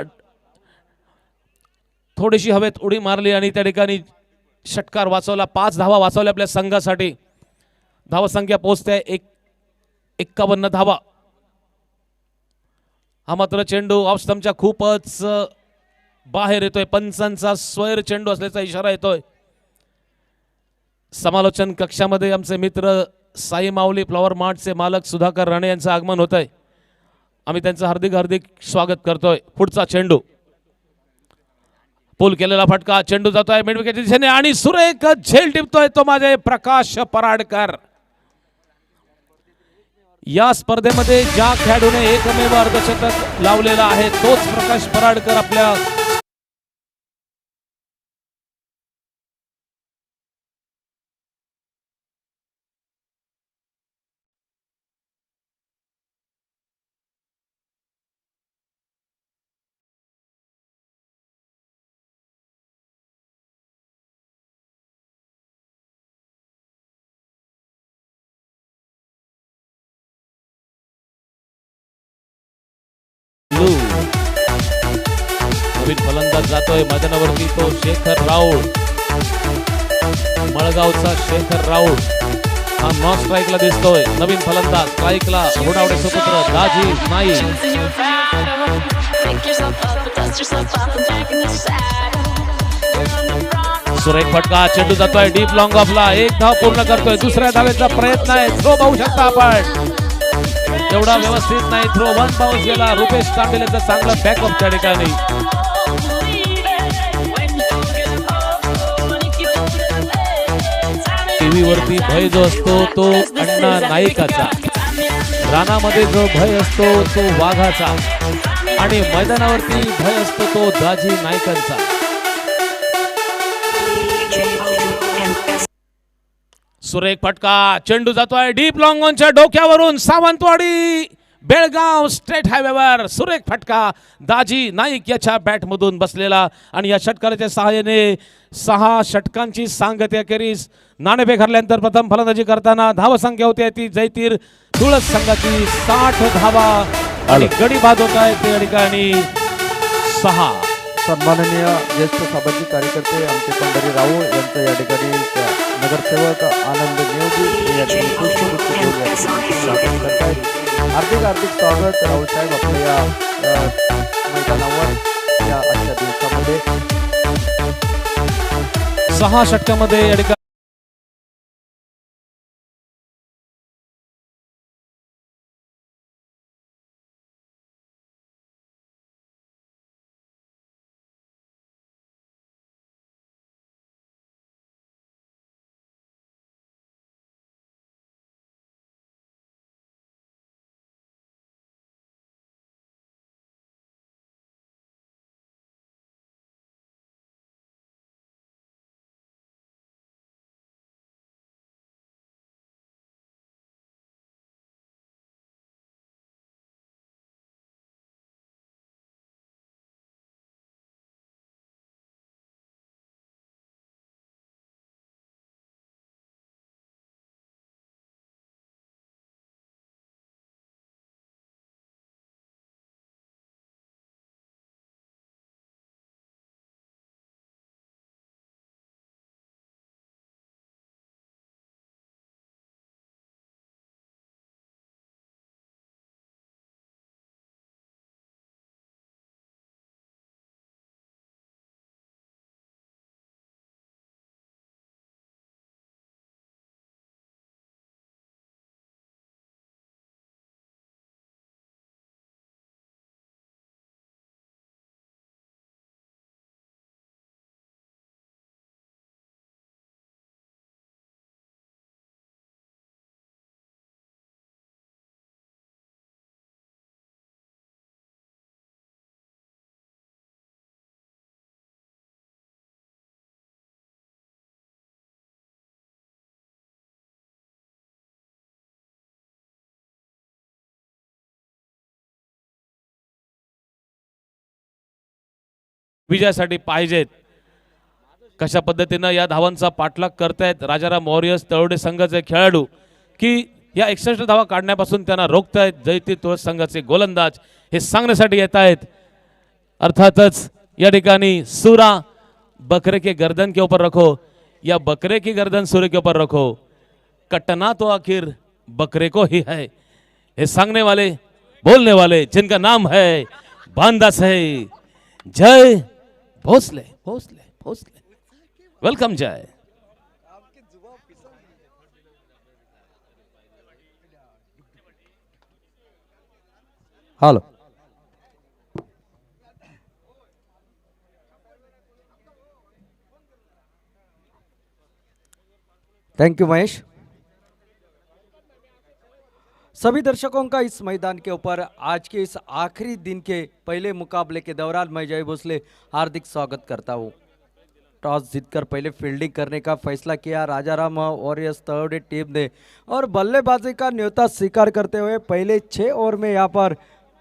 थोडीशी हवेत उडी मारली आणि त्या ठिकाणी षटकार वाचवला. 5 धावा वाचवल्या आपल्या संघासाठी. धावसंख्या पोहोचते 51 धावा. हा मात्र चेंडू ऑफ स्टंपच्या खूपच बाहेर येतोय. पंचांचा स्वैर चेंडू असल्याचा इशारा येतोय. समालोचन कक्षामध्ये आमचे मित्र साई माऊली फ्लॉवर मार्टचे मालक सुधाकर राणे यांचं आगमन होत आहे. आम्ही त्यांचं हार्दिक हार्दिक स्वागत करतोय. पुढचा चेंडू पुल केलेला फटका. चेंडू जातोय मिड विकेटच्या दिशेने आणि सुरेख झेल टिपतोय तो माझे प्रकाश पराडकर. या स्पर्धेमध्ये ज्या खेळाडूने एकमेव अर्धशतक लावलेला आहे तोच प्रकाश पराडकर आपल्या नवीन फलंदाज जातोय मैदानावरती तो शेखर राऊळ. मळगावचा शेखर राऊळ हा नॉन स्ट्राईकला दिसतोय. नवीन फलंदाज स्ट्राईकला होडावडे सुपुत्र दाजी नाईक. सुरेख फटका. चेंडू जातोय डीप लॉंग ऑफला. एक धाव पूर्ण करतोय. दुसऱ्या धावेचा प्रयत्न आहे. थ्रो पाहू शकता आपण. तेवढा व्यवस्थित नाही थ्रो. वन बाउन्स गेला. रुपेश तांडेलेचं चांगलं बॅकअप त्या ठिकाणी. टीव्ही वरती भय जो असतो तो अण्णा नाईकाचा. रानामध्ये जो भय असतो तो वाघाचा आणि मैदानावरती भय असतो तो दाजी नाईकांचा. सुरेख फटका. चेंडू जातोय डीप लॉंग ऑनच्या डोक्यावरून. सावंतवाडी बेळगाव स्टेट हायवेवर सुरेख फटका दाजी नाईक याच्या बॅटमधून बसलेला आणि या षटकाराच्या सहाय्याने 6 षटकांची सांगते अखेरीस नाणेफेक हरल्यानंतर प्रथम फलंदाजी करताना धावसंख्या होती ती जैतीर तुळस संघाची 60 धावा आणि गडी बाद होत आहे त्या ठिकाणी 6. सन्माननीय ज्येष्ठ सामाजिक कार्यकर्ते आमचे पंढरी राऊळ यांचं या ठिकाणी नगरसेवक आनंद नियोगी या ठिकाणी पुष्पगुच्छ देऊन या ठिकाणी स्वागत करतायत. हार्दिक हार्दिक स्वागत राऊळ साहेब आपल्या या मैदानावर या आजच्या दिवसामध्ये. 6 षटकामध्ये या ठिकाणी विजयासाठी पाहिजेत. कशा पद्धतीनं या धावांचा पाठलाग करतायत राजाराम वॉरियर्स तळवडे संघाचे खेळाडू की या 61 धावा काढण्यापासून त्यांना रोखतायत जयती तुळस संघाचे गोलंदाज हे सांगण्यासाठी येत आहेत. अर्थातच या ठिकाणी सूरा बकरे के गर्दन के ऊपर रखो या बकरे की गर्दन सूर्य के ऊपर रखो, कटना तो आखिर बकरे को ही है. ये सांगने वाले बोलने वाले जिनका नाम है बांदा से Jay Bhosale Bhosale Bhosale. Welcome Jay. Hello, thank you Mahesh. सभी दर्शकों का इस मैदान के ऊपर आज के इस आखिरी दिन के पहले मुकाबले के दौरान मैं जय भोसले हार्दिक स्वागत करता हूं। टॉस जीतकर पहले फील्डिंग करने का फैसला किया राजाराम वॉरियर्स तलवड़े टीम ने और बल्लेबाजी का न्योता स्वीकार करते हुए पहले 6 ओवर में यहां पर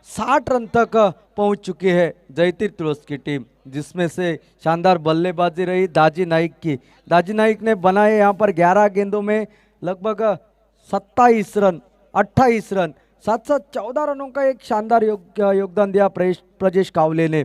60 रन तक पहुंच चुकी है जयतीर तुलस की टीम, जिसमें से शानदार बल्लेबाजी रही दाजी नाइक की। दाजी नाइक ने बनाए यहां पर 11 गेंदों में लगभग 27 रन, 28 रन, साथ साथ 14 रनों का एक शानदार योगदान दिया प्रजेश कावले ने।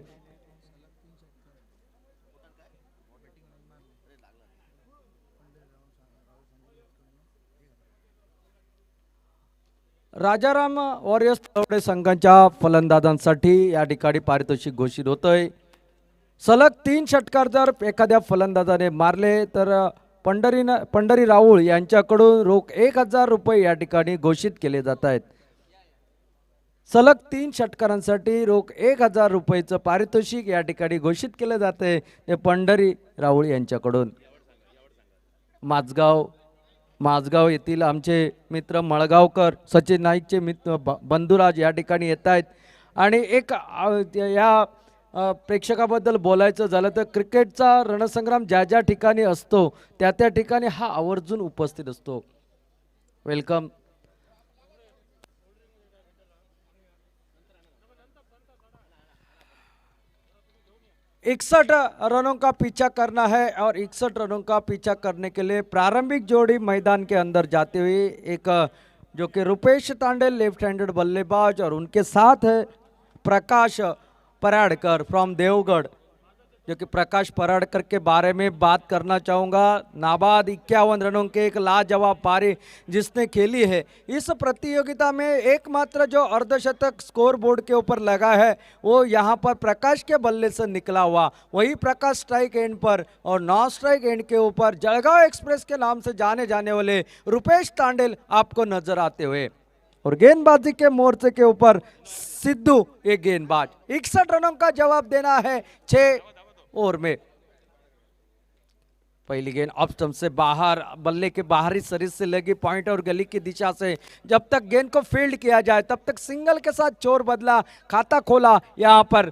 राजाराम वॉरियर्स तलवडे संघाच्या फलंदाजांसाठी या ठिकाणी पारितोषिक घोषित होतंय। सलग 3 षटकार जर एखाद्या फलंदाजाने मारले तर पंढरी राऊळ यांच्याकडून रोख 1000 रुपये या ठिकाणी घोषित केले जात आहेत। सलग 3 षटकारांसाठी रोख 1000 रुपयाचं पारितोषिक या ठिकाणी घोषित केले जाते ते पंढरी राऊळ यांच्याकडून। माझगाव येथील आमचे मित्र मळगावकर, सचिन नाईकचे मित्र बंधुराज या ठिकाणी येत आहेत। आणि एक या प्रेक्षकाबद्दल बोलायचं झालं तर क्रिकेटचा रणसंग्राम ज्या ज्या ठिकाणी असतो त्या त्या ठिकाणी हा आवर्जून उपस्थित असतो। वेलकम। 61 रनों का पीछा करना है और 61 रनों का पीछा करने के लिए प्रारंभिक जोड़ी मैदान के अंदर जाते हुए एक जो कि रुपेश तांडेल लेफ्ट हैंडेड बल्लेबाज और उनके साथ है प्रकाश पराड़कर फ्रॉम देवगढ़, जो कि प्रकाश पराड़कर के बारे में बात करना चाहूँगा। नाबाद 51 रनों के एक लाजवाब पारी जिसने खेली है। इस प्रतियोगिता में एकमात्र जो अर्धशतक स्कोर बोर्ड के ऊपर लगा है वो यहाँ पर प्रकाश के बल्ले से निकला हुआ, वही प्रकाश स्ट्राइक एंड पर और नॉन स्ट्राइक एंड के ऊपर जळगांव एक्सप्रेस के नाम से जाने जाने वाले रुपेश तांडेल आपको नजर आते हुए। और गेंदबाजी के मोर्चे के ऊपर सिद्धू एक गेंदबाज। 61 रनों का जवाब देना है 6 ओवर में। पहली गेंद ऑफ स्टंप से बाहर, बल्ले के बाहरी शरीर से लगी पॉइंट और गली की दिशा से जब तक गेंद को फील्ड किया जाए तब तक सिंगल के साथ चोर बदला, खाता खोला यहां पर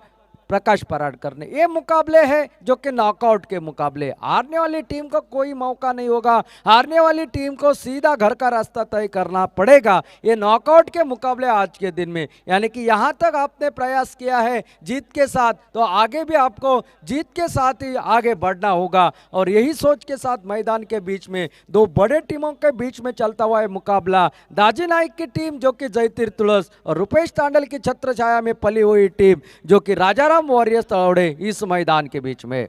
प्रकाश पराड़कर ने। ये मुकाबले हैं जो कि नॉकआउट के मुकाबले, हारने वाली टीम को कोई मौका नहीं होगा, हारने वाली टीम को सीधा घर का रास्ता तय करना पड़ेगा। ये नॉकआउट के मुकाबले आज के दिन में, यानी कि यहाँ तक आपने प्रयास किया है जीत के साथ तो आगे भी आपको जीत के साथ ही आगे बढ़ना होगा। और यही सोच के साथ मैदान के बीच में दो बड़े टीमों के बीच में चलता हुआ है मुकाबला। दाजी नाइक की टीम जो कि जयतीर तुलस और रुपेश तांडल की छत्र छाया में पली हुई टीम जो कि राजाराम वॉरियर्स तलवड़े इस मैदान के बीच में।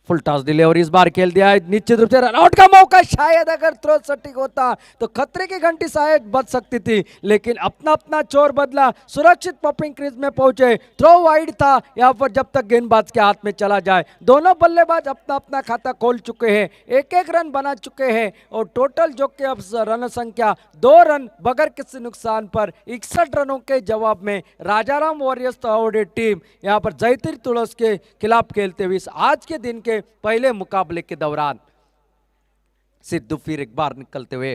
फुल टॉस डिलीवरी इस बार खेल दिया है, निश्चित रूप से रनआउट का मौका, शायद अगर थ्रो सटीक होता तो खतरे की घंटी शायद बच सकती थी, लेकिन अपना अपना चोर बदला, सुरक्षित पॉपिंग क्रीज में पहुंचे। थ्रो वाइड था यहां पर जब तक गेंदबाज के हाथ में चला जाए। दोनों बल्लेबाज अपना अपना खाता खोल चुके हैं, एक एक रन बना चुके हैं और टोटल जो कि अब रन संख्या 2 रन बगैर किसी नुकसान पर 61 रनों के जवाब में राजाराम वॉरियर्स तलवड़े टीम यहां पर जयतीर तुलस के खिलाफ खेलते हुए आज के दिन के पहले मुकाबले के दौरान। सिद्धू फिर एक बार निकलते हुए,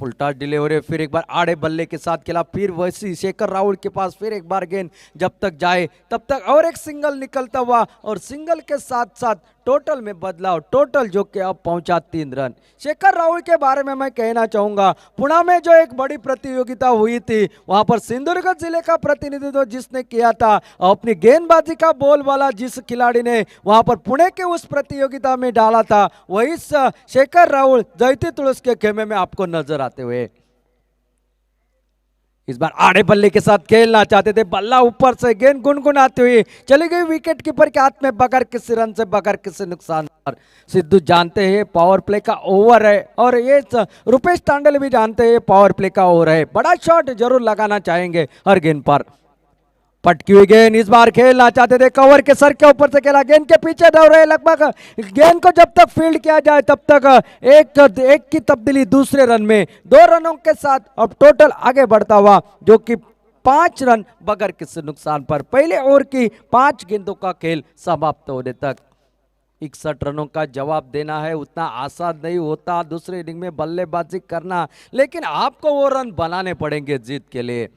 फुल टॉस डिलीवरी, फिर एक बार आड़े बल्ले के साथ खेला, फिर वैसी शेखर राहुल के पास फिर एक बार गेंद जब तक जाए तब तक और एक सिंगल निकलता हुआ और सिंगल के साथ साथ टोटल में बदलाव, टोटल जो कि अब पहुंचा 3 रन। शेखर राहुल के बारे में मैं कहना चाहूंगा, पुणे में जो एक बड़ी प्रतियोगिता हुई थी वहां पर सिंधुदुर्ग जिले का प्रतिनिधित्व जिसने किया था, अपनी गेंदबाजी का बोल वाला जिस खिलाड़ी ने वहां पर पुणे के उस प्रतियोगिता में डाला था, वही शेखर राहुल जयतीर तुलस के खेमे में आपको नजर आते हुए। इस बार आड़े बल्ले के साथ खेलना चाहते थे, बल्ला ऊपर से गेंद गुनगुनाती हुई चली गई विकेट कीपर के हाथ में बगैर किसी रन से, बगैर किसी नुकसान। सिद्धू जानते हैं पावर प्ले का ओवर है और ये रुपेश टांडल भी जानते हैं पावर प्ले का ओवर है। बड़ा शॉट जरूर लगाना चाहेंगे हर गेंद पर। पटकी हुई गेंद इस बार खेलना चाहते थे, कवर के सर के ऊपर से खेला, गेंद के पीछे दौड़ रहे, लगभग गेंद को जब तक फील्ड किया जाए तब तक एक की तब्दीली दूसरे रन में 2 रनों के साथ अब टोटल आगे बढ़ता हुआ, जो कि 5 रन बगैर किसी नुकसान पर पहले ओवर की 5 गेंदों का खेल समाप्त होने तक 61 रनों का जवाब देना है। उतना आसान नहीं होता दूसरे इनिंग में बल्लेबाजी करना, लेकिन आपको वो रन बनाने पड़ेंगे जीत के लिए।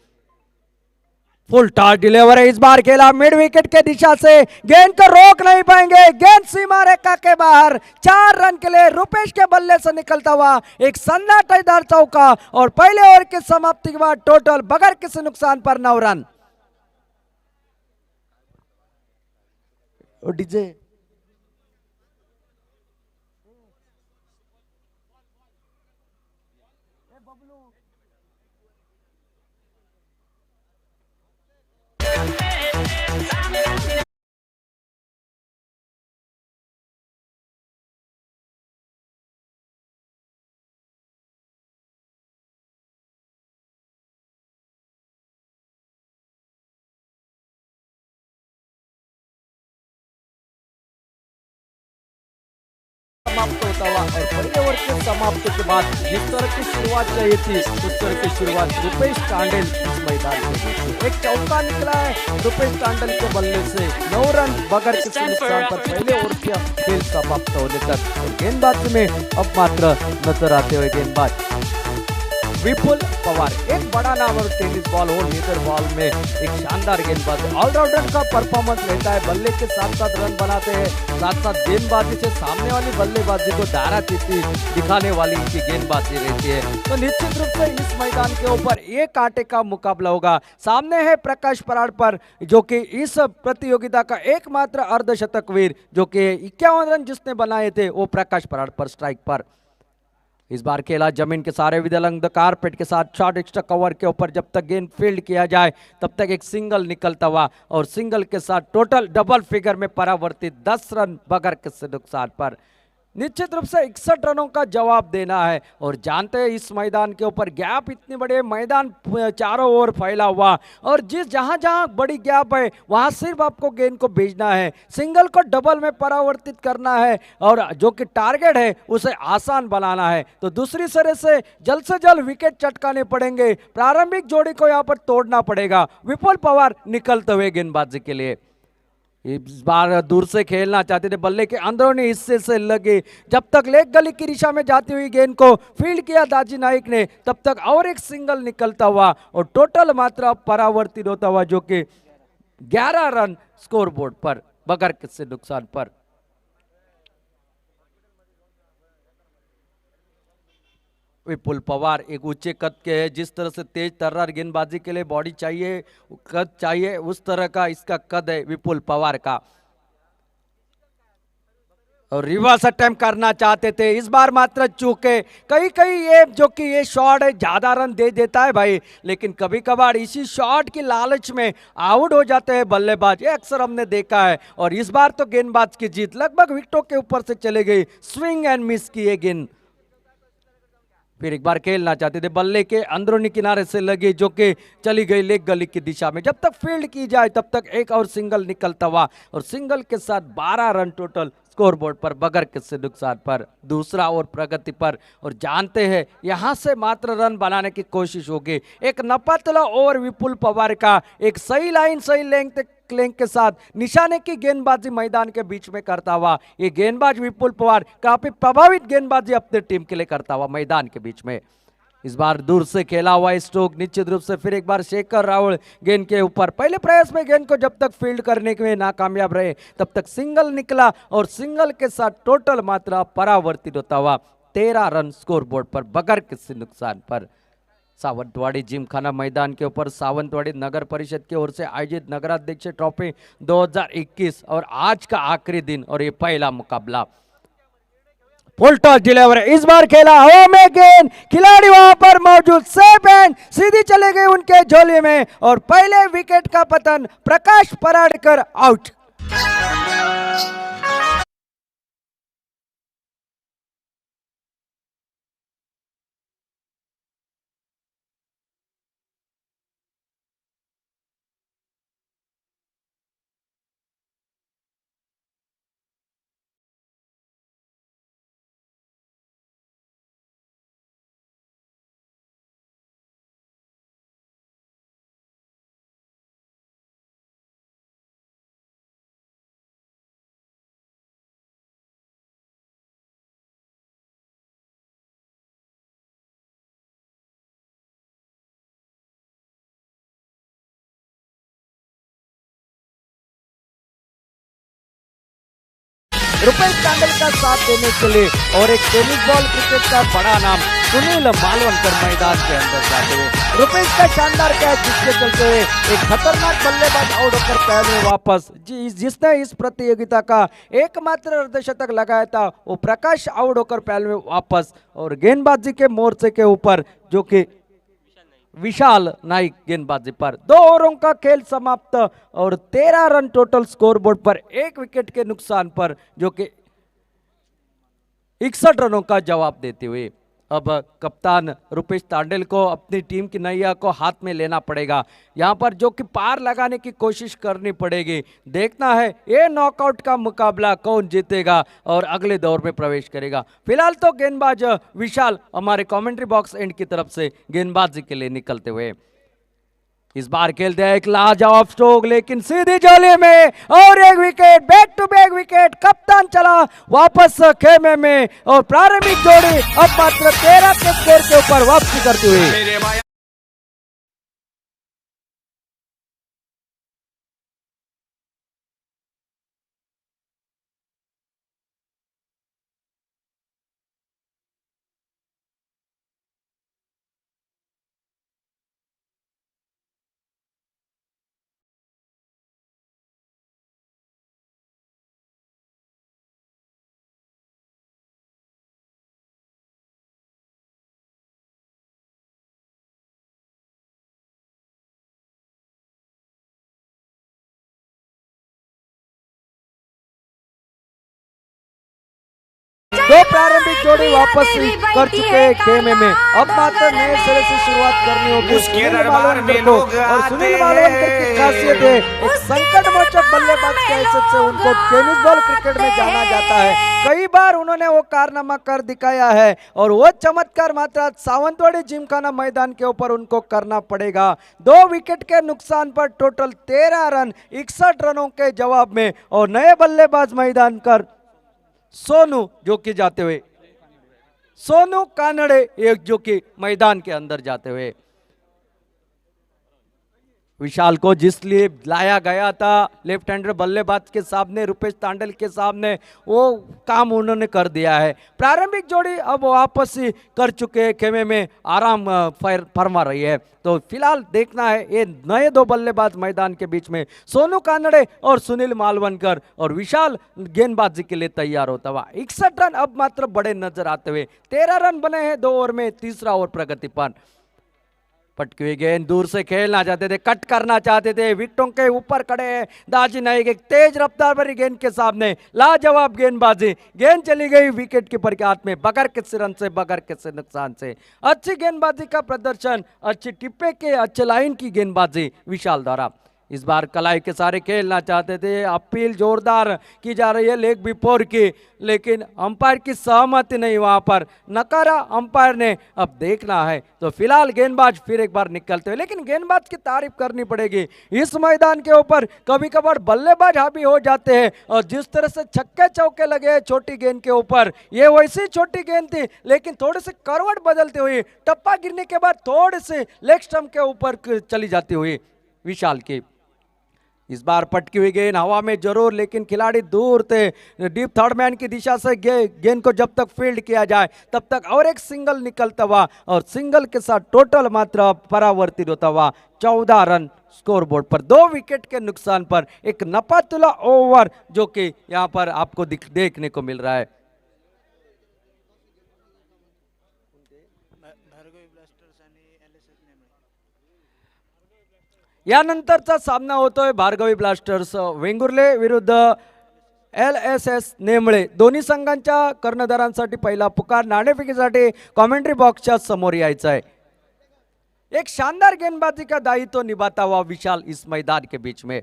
फुल टॉस डिलीवर है, इस बार खेला मिड विकेट के दिशा से, गेंद को रोक नहीं पाएंगे, गेंद सीमा रेखा के बाहर। 4 रन के लिए रुपेश के बल्ले से निकलता हुआ एक सन्नाटेदार चौका और पहले ओवर की समाप्ति के बाद टोटल बगैर किसी नुकसान पर 9 रन। डीजे समाप्त होता हुआ और पहले ओवर के समाप्ति के बाद जिस तरह की शुरुआत चाहिए थी उस तरह की शुरुआत रुपेश टांडल इस मैदान में एक चौका निकला है रुपेश टांडल के बल्ले से। 9 रन बगैर किसी नुकसान पर पहले ओवर का खेल समाप्त होने तक। और गेंदबाजी में अब मात्र नजर आते हुए गेंदबाज विपुल पवार, एक बड़ा नाम और टेनिस बॉल हो लेदर बॉल में एक शानदार गेंदबाज, ऑलराउंडर का परफॉर्मेंस रहता है, बल्ले के साथ साथ रन बनाते हैं, साथ साथ गेंदबाजी से सामने वाली बल्लेबाजी को दायरा दिखाने वाली इनकी गेंदबाजी रहती है। तो निश्चित रूप से इस मैदान के ऊपर एक कांटे का मुकाबला होगा। सामने है प्रकाश पराड़ पर, जो कि इस प्रतियोगिता का एकमात्र अर्धशतक वीर, जो कि 51 रन जिसने बनाए थे वो प्रकाश पराड़ पर स्ट्राइक पर। इस बार खेला जमीन के सारे विदलंग द कारपेट के साथ शॉर्ट एक्स्ट्रा कवर के ऊपर, जब तक गेंद फील्ड किया जाए तब तक एक सिंगल निकलता हुआ और सिंगल के साथ टोटल डबल फिगर में परावर्तित 10 रन बगैर किसी नुकसान पर। निश्चित रूप से 61 रनों का जवाब देना है और जानते हैं इस मैदान के ऊपर गैप इतने बड़े, मैदान चारों ओर फैला हुआ और जहां जहां बड़ी गैप है वहां सिर्फ आपको गेंद को भेजना है, सिंगल को डबल में परावर्तित करना है और जो कि टारगेट है उसे आसान बनाना है। तो दूसरी सिरे से जल्द विकेट चटकाने पड़ेंगे, प्रारंभिक जोड़ी को यहाँ पर तोड़ना पड़ेगा। विपुल पवार निकलते हुए गेंदबाजी के लिए इस बार दूर से खेलना चाहते थे, बल्ले के अंदरूनी हिस्से से लगे, जब तक लेग गली की दिशा में जाती हुई गेंद को फील्ड किया दाजी नाइक ने तब तक और एक सिंगल निकलता हुआ और टोटल मात्रा परावर्तित होता हुआ, जो कि 11 रन स्कोर बोर्ड पर बगैर किसी नुकसान पर। विपुल पवार एक ऊंचे कद के है, जिस तरह से तेज तर्रार गेंदबाजी के लिए बॉडी चाहिए, कद चाहिए, उस तरह का इसका कद है विपुल पवार का। और रिवर्स अटेम्प्ट करना चाहते थे, इस बार मात्र चूके। कहीं ये जो कि ये शॉट है ज्यादा रन दे देता है भाई, लेकिन कभी कभार इसी शॉट की लालच में आउट हो जाते हैं बल्लेबाज, ये अक्सर हमने देखा है। और इस बार तो गेंदबाज की जीत लगभग विकेटों के ऊपर से चले गई, स्विंग एंड मिस की ये गेंद। फिर एक बार खेलना चाहते थे, बल्ले के अंदरूनी किनारे से लगी, जो कि चली गई लेग गली की दिशा में, जब तक फील्ड की जाए तब तक एक और सिंगल निकलता हुआ और सिंगल के साथ 12 रन टोटल स्कोरबोर्ड पर बगैर किसी नुकसान पर। दूसरा ओवर प्रगति पर और जानते हैं यहां से मात्र रन बनाने की कोशिश होगी। एक नपतला ओवर विपुल पवार का, एक सही लाइन सही लेंथ के साथ निशाने की गेंदबाजी मैदान के बीच में करता हुआ ये गेंदबाज विपुल पवार काफी प्रभावित गेंदबाजी अपने टीम के लिए करता हुआ मैदान के बीच में। इस बार दूर से खेला हुआ स्ट्रोक निश्चित रूप से। फिर एक बार शेखर राहुल गेंद के ऊपर, पहले प्रयास में गेंद को जब तक फील्ड करने के लिए नाकामयाब रहे तब तक सिंगल निकला और सिंगल के साथ टोटल मात्रा परावर्तित होता हुआ 13 रन स्कोर बोर्ड पर बगैर किसी नुकसान पर। सावंतवाड़ी जिमखाना मैदान के ऊपर सावंतवाड़ी नगर परिषद की ओर से आयोजित नगराध्यक्ष ट्रॉफी 2021 और आज का आखिरी दिन और ये पहला मुकाबला। फुल टॉस डिलीवर, इस बार खेला हवा में गेंद, खिलाड़ी वहां पर मौजूद, सेफ एंड सीधी चले गई उनके झोले में और पहले विकेट का पतन, प्रकाश पराड़कर आउट। रुपेश टांडल का साथ देने के लिए और एक टेनिस बॉल क्रिकेट का बड़ा नाम सुनील मालवणकर मैदान के अंदर जाते हुए रुपेश का शानदार कैच जिसके चलते हुए एक खतरनाक बल्लेबाज आउट होकर पहले वापस जिसने इस प्रतियोगिता का एकमात्र अर्धशतक लगाया था वो प्रकाश आउट होकर पहले वापस और गेंदबाजी के मोर्चे के ऊपर जो कि विशाल नाइक गेंदबाजी पर 2 ओवरों का खेल समाप्त और 13 रन टोटल स्कोरबोर्ड पर 1 विकेट के नुकसान पर जो कि 61 रनों का जवाब देते हुए अब कप्तान रुपेश टांडल को अपनी टीम की नैया को हाथ में लेना पड़ेगा। यहां पर जो कि पार लगाने की कोशिश करनी पड़ेगी। देखना है ये नॉकआउट का मुकाबला कौन जीतेगा और अगले दौर में प्रवेश करेगा। फिलहाल तो गेंदबाज विशाल हमारे कमेंट्री बॉक्स एंड की तरफ से गेंदबाजी के लिए निकलते हुए इस बार खेलते हैं एक लाजवाब स्ट्रोक लेकिन सीधी जाली में और एक wicket, back to back wicket. कप्तान चला वापस खेमे में और प्रारंभिक जोड़ी अब मात्र 13 के स्कोर के ऊपर वापसी करती हुई दो प्रारंभिक जोड़ी वापस कर चुके हैं खेमे में। अब मात्र नए सिरे से शुरुआत करनी होगी सुनील मालवणकर को और सुनील मालवणकर की खासियत है एक संकट मोचक बल्लेबाज की हैसियत से उनको टेनिस बॉल क्रिकेट में जाना जाता है। कई बार उन्होंने वो कारनामा कर दिखाया है और वो चमत्कार मात्र सावंतवाड़ी जिमखाना मैदान के ऊपर उनको करना पड़ेगा। 2 विकेट के नुकसान पर टोटल 13 रन 61 रनों के जवाब में और नए बल्लेबाज मैदान कर सोनू जो कि जाते हुए सोनू कानड़े एक जो कि मैदान के अंदर जाते हुए विशाल को जिस लिए लाया गया था लेफ्ट हैंडर बल्लेबाज के सामने रुपेश टांडल के सामने वो काम उन्होंने कर दिया है। प्रारंभिक जोड़ी अब वापस कर चुके हैं खेमे में आराम फरमा रही है। तो फिलहाल देखना है ये नए 2 बल्लेबाज मैदान के बीच में सोनू कानड़े और सुनील मालवणकर और विशाल गेंदबाजी के लिए तैयार होता हुआ 61 रन अब मात्र बड़े नजर आते हुए 13 रन बने हैं 2 ओवर में। तीसरा ओवर प्रगति पर पटकी हुई गेंद दूर से खेलना चाहते थे, कट करना चाहते थे, विकेटों के ऊपर खड़े हैं दाजी नाइक एक तेज रफ्तार भरी गेंद के सामने लाजवाब गेंदबाजी। गेंद चली गई विकेट कीपर के हाथ में बगैर किसी रन से बगैर किसी नुकसान से। अच्छी गेंदबाजी का प्रदर्शन, अच्छी टिप्पे के अच्छे लाइन की गेंदबाजी विशाल द्वारा। इस बार कलाई के सारे खेलना चाहते थे, अपील जोरदार की जा रही है लेग बिफोर की, लेकिन अंपायर की सहमति नहीं, वहां पर नकारा अंपायर ने। अब देखना है तो फिलहाल गेंदबाज फिर एक बार निकलते हुए, लेकिन गेंदबाज की तारीफ करनी पड़ेगी। इस मैदान के ऊपर कभी कभार बल्लेबाज हावी हो जाते हैं और जिस तरह से छक्के चौके लगे छोटी गेंद के ऊपर, ये वैसी छोटी गेंद थी लेकिन थोड़ी सी करवट बदलती हुई टप्पा गिरने के बाद थोड़ी सी लेग स्टंप के ऊपर चली जाती हुई विशाल की। इस बार पटकी हुई गेंद हवा में जरूर, लेकिन खिलाड़ी दूर थे डीप थर्ड मैन की दिशा से गेंद को जब तक फील्ड किया जाए तब तक और एक सिंगल निकलता हुआ और सिंगल के साथ टोटल मात्रा परावर्तित होता हुआ 14 रन स्कोरबोर्ड पर। 2 विकेट के नुकसान पर एक नपातुला ओवर जो कि यहां पर आपको देखने को मिल रहा है। यानंतरचा सामना होतोय भार्गवी ब्लास्टर्स वेंगुर्ले विरुद्ध LSS नेमळे। दोन्ही संघांच्या कर्णधारांसाठी पहिला पुकार नाणेफेकीसाठी कमेंट्री बॉक्सच्या समोर यायचा है। एक शानदार गेंदबाजी का दायित्व निभाता हुआ विशाल इस मैदान के बीच में।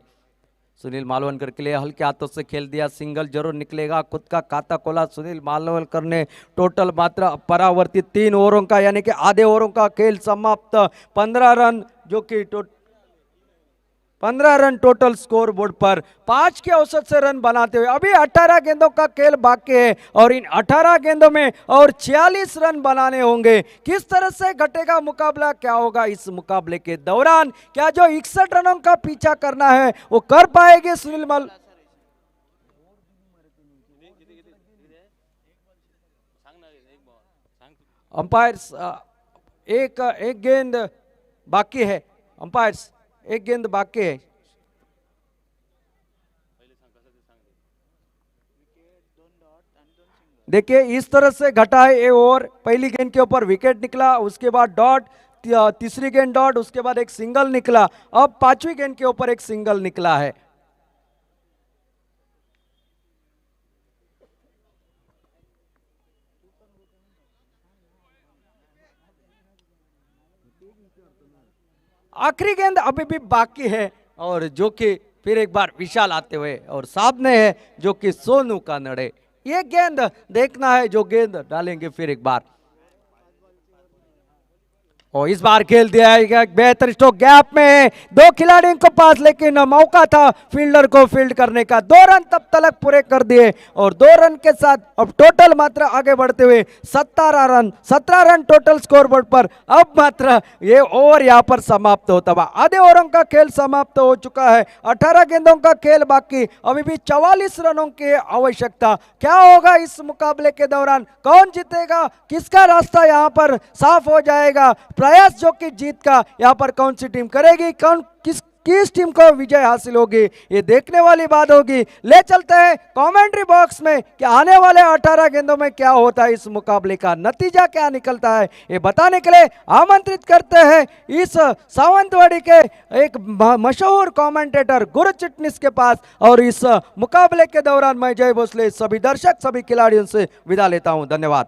सुनील मालवणकर के लिए हल्के हाथों से खेल दिया, सिंगल जरूर निकलेगा, खुद का खाता खोला सुनील मालवणकर ने। टोटल मात्रा परावर्तित 3 ओवरों का यानी कि आधे ओवरों का खेल समाप्त। 15 रन जो कि 15 रन टोटल स्कोर बोर्ड पर 5 के औसत से रन बनाते हुए अभी 18 गेंदों का खेल बाकी है और इन 18 गेंदों में और 46 रन बनाने होंगे। किस तरह से घटेगा मुकाबला, क्या होगा इस मुकाबले के दौरान, क्या जो 61 रनों का पीछा करना है वो कर पाएंगे सुनील अंपायर्स एक एक गेंद बाकी है। अंपायर्स एक गेंद बाकी है। देखिए इस तरह से घटा है ये ओवर। पहली गेंद के ऊपर विकेट निकला, उसके बाद डॉट, तीसरी गेंद डॉट, उसके बाद एक सिंगल निकला। अब पांचवी गेंद के ऊपर एक सिंगल निकला है। आखिरी गेंद अभी भी बाकी है और जो कि फिर एक बार विशाल आते हुए और सामने है जो कि सोनू का नड़े। ये गेंद देखना है जो गेंद डालेंगे फिर एक बार। और इस बार खेल दिया है बेहतर स्ट्रोक गैप में दो खिलाड़ियों को पास, लेकिन मौका था फील्डर को फील्ड करने का। 2 रन तब तक पूरे कर दिए और 2 रन के साथ अब टोटल मात्रा आगे बढ़ते हुए 17 रन टोटल स्कोर बोर्ड पर। अब मात्र ये ओवर यहाँ पर समाप्त होता हुआ, आधे ओवरों का खेल समाप्त हो चुका है। 18 गेंदों का खेल बाकी, अभी भी 44 रनों की आवश्यकता। क्या होगा इस मुकाबले के दौरान, कौन जीतेगा, किसका रास्ता यहाँ पर साफ हो जाएगा। प्रयास जो कि जीत का यहाँ पर कौन सी टीम करेगी, कौन किस टीम को विजय हासिल होगी, ये देखने वाली बात होगी। ले चलते हैं कमेंट्री बॉक्स में कि आने वाले 18 गेंदों में क्या होता है, इस मुकाबले का नतीजा क्या निकलता है, ये बताने के लिए आमंत्रित करते हैं इस सावंतवाड़ी के एक मशहूर कमेंटेटर गुरु चिटनिस के पास। और इस मुकाबले के दौरान मैं जय भोसले सभी दर्शक सभी खिलाड़ियों से विदा लेता हूं। धन्यवाद।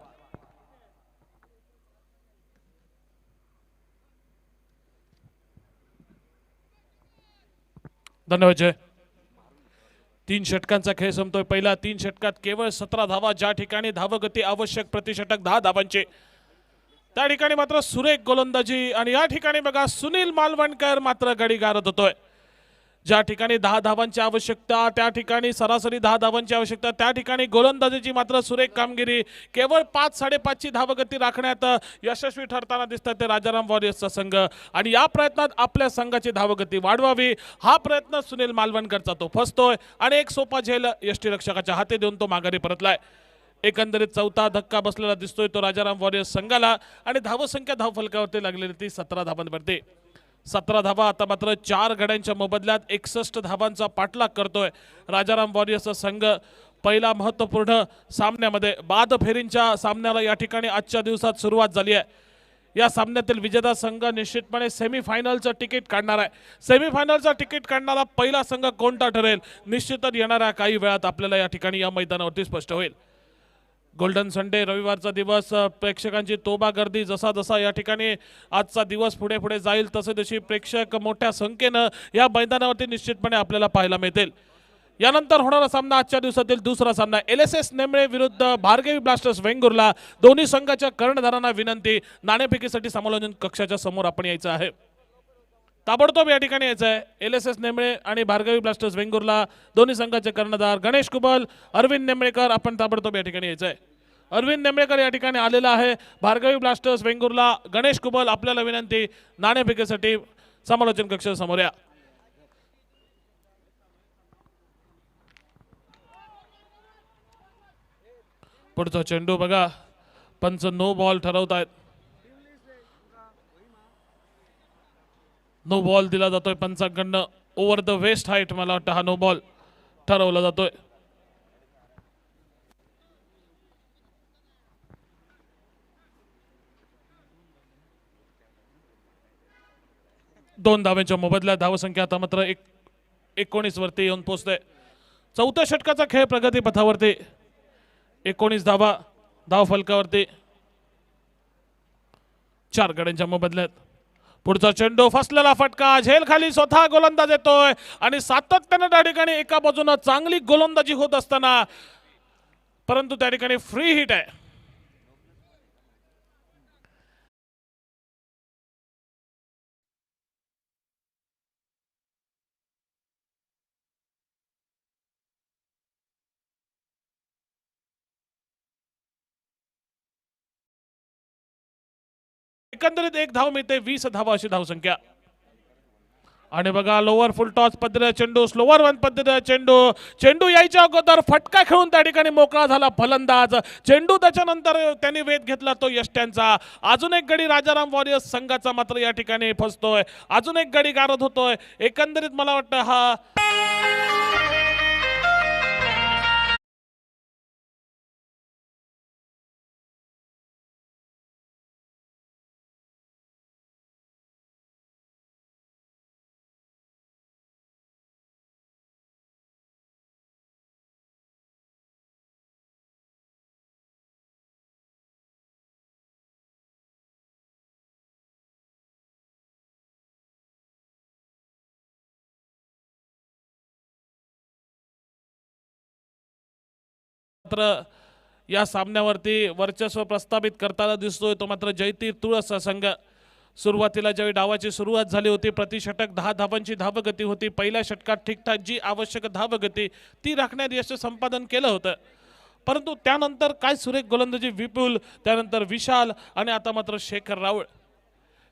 धन्यवाद जय। 3 षटकांचा खेळ संपतोय। पहिल्या 3 षटकात केवळ 17 धावा, ज्या ठिकाणी धावगती आवश्यक प्रतिषटक 10 धावांचे, त्या ठिकाणी मात्र सुरेख गोलंदाजी आणि या ठिकाणी बघा सुनील मालवणकर मात्र गडी गारत होतोय। ज्या ठिकाणी 10 धावांची आवश्यकता, त्या ठिकाणी सरासरी 10 धावांची आवश्यकता, त्या ठिकाणी गोलंदाजीची मात्र सुरेख कामगिरी। केवळ 5-5.5 ची धावगती राखण्यात यशस्वी ठरताना दिसतात ते राजाराम वॉरियर्सचा संघ आणि या प्रयत्नात आपल्या संघाची धावगती वाढवावी हा प्रयत्न सुनील मालवणकरचा तो फसतोय आणि एक सोपा झेल यष्टीरक्षकाच्या हाती देऊन तो माघारी परतलाय। एकंदरीत चौथा धक्का बसलेला दिसतोय तो राजाराम वॉरियर्स संघाला आणि धावसंख्या धावफलकावरती लागलेली ती 17 धावांवरती। 17 धावा आता मात्र 4 गड्यांच्या मोबदल्यात 61 धावांचा पाठलाग करतोय राजाराम वॉरियर्सचा संघ। पहिला महत्त्वपूर्ण सामन्यामध्ये बाद फेरींच्या सामन्याला या ठिकाणी आजच्या दिवसात सुरुवात झाली आहे। या सामन्यातील विजेता संघ निश्चितपणे सेमीफायनलचं तिकीट काढणार आहे। सेमीफायनलचं तिकीट काढणारा पहिला संघ कोणता ठरेल निश्चितच येणाऱ्या काही वेळात आपल्याला या ठिकाणी या मैदानावरती स्पष्ट होईल। गोल्डन संडे रविवारचा दिवस, प्रेक्षकांची तोबा गर्दी, जसा जसा या ठिकाणी आजचा दिवस पुढे पुढे जाईल तसे तसे प्रेक्षक मोठ्या संख्येनं या मैदानावरती निश्चितपणे आपल्याला पाहायला मिळतील। यानंतर होणारा सामना आजच्या दिवसातील दुसरा सामना LSS नेमळे विरुद्ध भार्गवी ब्लास्टर्स वेंगुर्ला। दोन्ही संघाच्या कर्णधारांना विनंती, नाणेफेकीसाठी समालोचन कक्षाच्या समोर आपण यायचं आहे, ताबडतोब या ठिकाणी यायचं आहे। LSS नेमळे आणि भार्गवी ब्लास्टर्स वेंगुर्ला दोन्ही संघाचे कर्णधार गणेश कुबल, अरविंद नेमळेकर, आपण ताबडतोब या ठिकाणी यायचं आहे। अरविंद नेमळेकर या ठिकाणी आलेला आहे। भार्गवी ब्लास्टर्स वेंगुर्ला, गणेश कुबल, आपल्याला विनंती, नाणेफेकीसाठी समालोचन कक्षाच्या समोर या। पुढचा चेंडू बघा, पंच नो बॉल ठरवतायत। नो बॉल दिला जातोय पंचांकडनं। ओव्हर द वेस्ट हाईट मला वाटतं हा नो बॉल ठरवला जातोय। दोन धावांच्या मोबदल्यात धावसंख्या आता मात्र 19 वरती येऊन पोहोचते। चौथ्या षटकाचा खेळ प्रगती पथावरती, 19 धावा धाव फलकावरती, 4 गड्यांच्या मोबदल्यात। पुढचा चेंडू, फसलेला फटका, झेल खाली स्वतः गोलंदाज येतोय आणि सातत्याने त्या ठिकाणी एका बाजूने चांगली गोलंदाजी होत असताना परंतु त्या ठिकाणी फ्री हिट आहे। एकंदरीत 1 धाव मिळते, 20 धावा अशी धावसंख्या। आणि बघा लोअर फुल टॉस पद्धतीचा चेंडू, स्लोअर वन पद्धतीचा चेंडू, चेंडू यायच्या अगोदर फटका खेळून त्या ठिकाणी मोकळा झाला फलंदाज. चेंडू त्याच्यानंतर त्यांनी वेध घेतला तो यष्ट्यांचा. अजून एक गडी राजाराम वॉरियर्स संघाचा मात्र या ठिकाणी फसतोय. अजून एक गडी गारद होतोय. एकंदरीत मला वाटतं हा मात्र या सामन्यावरती वर्चस्व प्रस्थापित करताना दिसतोय तो मात्र जयतीर तुळस संघ. सुरुवातीला ज्यावेळी डावाची सुरुवात झाली होती प्रतिषटक 10 धावांची धावगती होती. पहिल्या षटकात ठीकठाक जी आवश्यक धावगती ती राखण्यात यश संपादन केलं होतं. परंतु त्यानंतर काय सुरेख गोलंदाजी विपुल, त्यानंतर विशाल आणि आता मात्र शेखर राऊळ.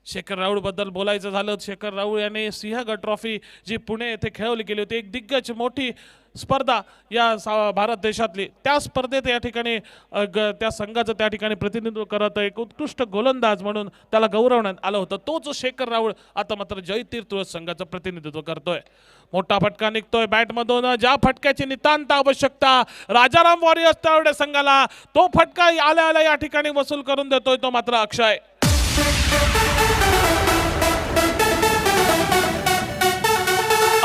शेखर राऊळ बद्दल बोलायचं झालं, शेखर राऊळ यांनी सिंहगड ट्रॉफी जी पुणे येथे खेळवली गेली होती, एक दिग्गज मोठी स्पर्धा या भारत देशातली, त्या स्पर्धेत या ठिकाणी त्या संघाचं त्या ठिकाणी प्रतिनिधित्व करत एक उत्कृष्ट गोलंदाज म्हणून त्याला गौरवण्यात आलं होतं. तोच शेखर राऊळ आता मात्र जयतीर तुळस संघाचं प्रतिनिधित्व करतोय. मोठा फटका निघतोय बॅटमधून, ज्या फटक्याची नितांत आवश्यकता राजाराम वॉरियर्स त्यावेळेस संघाला, तो फटका आल्या आल्या या ठिकाणी वसूल करून देतोय तो मात्र अक्षय.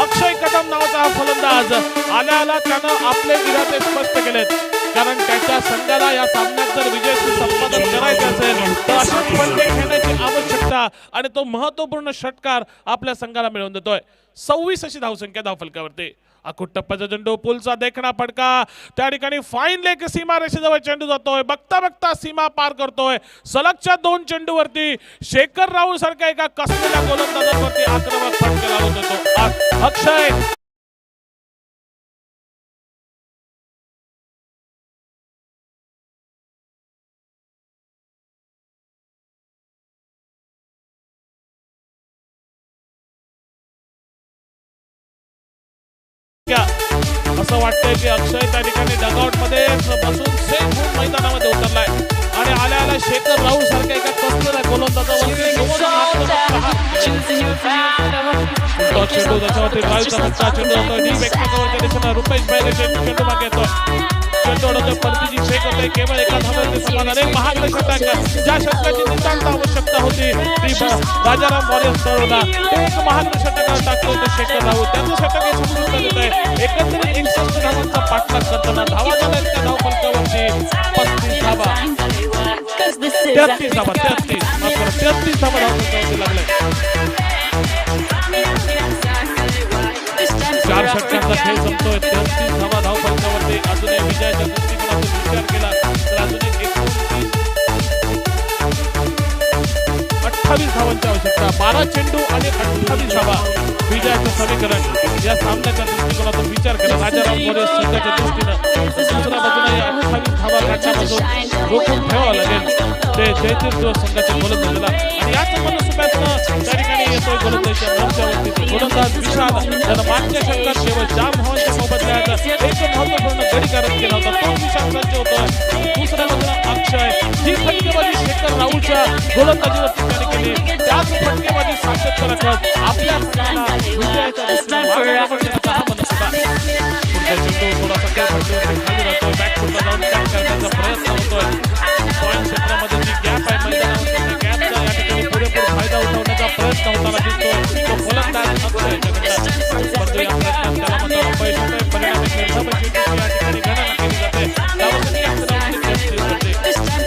अक्षय कदम नावाचा हा फलंदाज आल्या आला त्यानं आपले इरादे स्पष्ट केलेत. कारण त्याच्या संघाला या सामन्यात जर विजय संपादन करायचे असेल तर अशाच फटके घेण्याची आवश्यकता आणि तो महत्वपूर्ण षटकार आपल्या संघाला मिळवून देतोय. 26 अशी धावसंख्या धावफलकावरती. अकुट टप्प्याचा चेंडू, पुलचा देखणा फटका, त्या ठिकाणी फाईन लेग सीमा रेषेजवळ चेंडू जातोय, बघता बघता सीमा पार करतोय. सलगच्या 2 चेंडूवरती शेखर राऊळ सारख्या एका कसलेल्या गोलंदाजावरती आक्रमक फटका लावून देतो अक्षय. असं वाटतंय की अक्षय त्या ठिकाणी डगआउट मध्ये बसून सेफ होऊन मैदानामध्ये उतरलाय आणि आल्या आल्या शेखर राऊळ सारख्या एका कसलेल्या गोलंदाजावरती चेंडू त्याच्यावरती ड्राईव्हचा फटका, चेंडू होतोय डी व्यक्तिगतच्या दिशेने रुपेश बैरे चेंडू मागे येतोय, चेंडू उडवतोय, परतीची फेक होते, केवळ एका धावांचे समाधान. एक महागडे षटक, ज्या षटकाची नितांत आवश्यकता होती ती राजाराम वॉरियर्स तळवला, एक महागडे षटकावर टाकतो तो शेखर राऊळ, त्याचं षटक हे समृद्ध देत आहे. एकंदरीत 61 धावांचा पाठलाग करताना धावा झाल्या त्या धाव फलकावरती 35 धावा, 33 धावा, 33 धावा धाव फलकावरती लागले. 4 षटकांचा खेळ संपतोय, 33 धावा धाव फलकावरती. अजूनही विजयाच्या दृष्टिकोनातून विचार केला तर अजून एक 28 धावांची आवश्यकता. 12 चेंडू आणि 28 धावा विजयाचं समीकरण. या सामन्याच्या दृष्टिकोनातून विचार केला राजाराम वॉरियर्स संघाच्या दृष्टीनं दुसऱ्या बाजूला 28 धावा काढण्यापासून रोखून ठेवावं लागेल ते जयतीर तुळस संघाच्या गोलंदाजाला. आणि याच मनसुब्यातनं त्या ठिकाणी येतोय गोलंदाजीच्या मंचावरती गोलंदाज विशाल, त्यानं मागच्या षटकात केवळ 4 धावांच्या मोबदल्यात एक महत्वपूर्ण गडी करत केला होता, तो विशाल सज्ज होतोय. दुसऱ्या बाजूला अक्षय, ही फटकेबाजी शेखर राऊळच्या गोलंदाजीवरती त्याने केली, त्याच फटकेबाजी सातत्य राखत आपल्या संघाला विजयाच्या दृष्टीनं मार्गदर्शन हा मनसुबा. पुढचा चेंडू थोडासा त्या फटकेवरती खाली जातोय, बॅकफुटला जाऊन कॅच करण्याचा प्रयत्न होतोय. पॉईंट क्षेत्रामध्ये जी गॅप आहे मैदानावरती त्या गॅपचा या ठिकाणी पुरेपूर फायदा उठवण्याचा प्रयत्न होताना दिसतोय तो फलंदाज अक्षय जगन्नाथ. परंतु या प्रयत्नात त्याला मात्र अपयश होतंय. परिणामी निर्धावचेंडूची या ठिकाणी गणना केली जाते. त्यावरती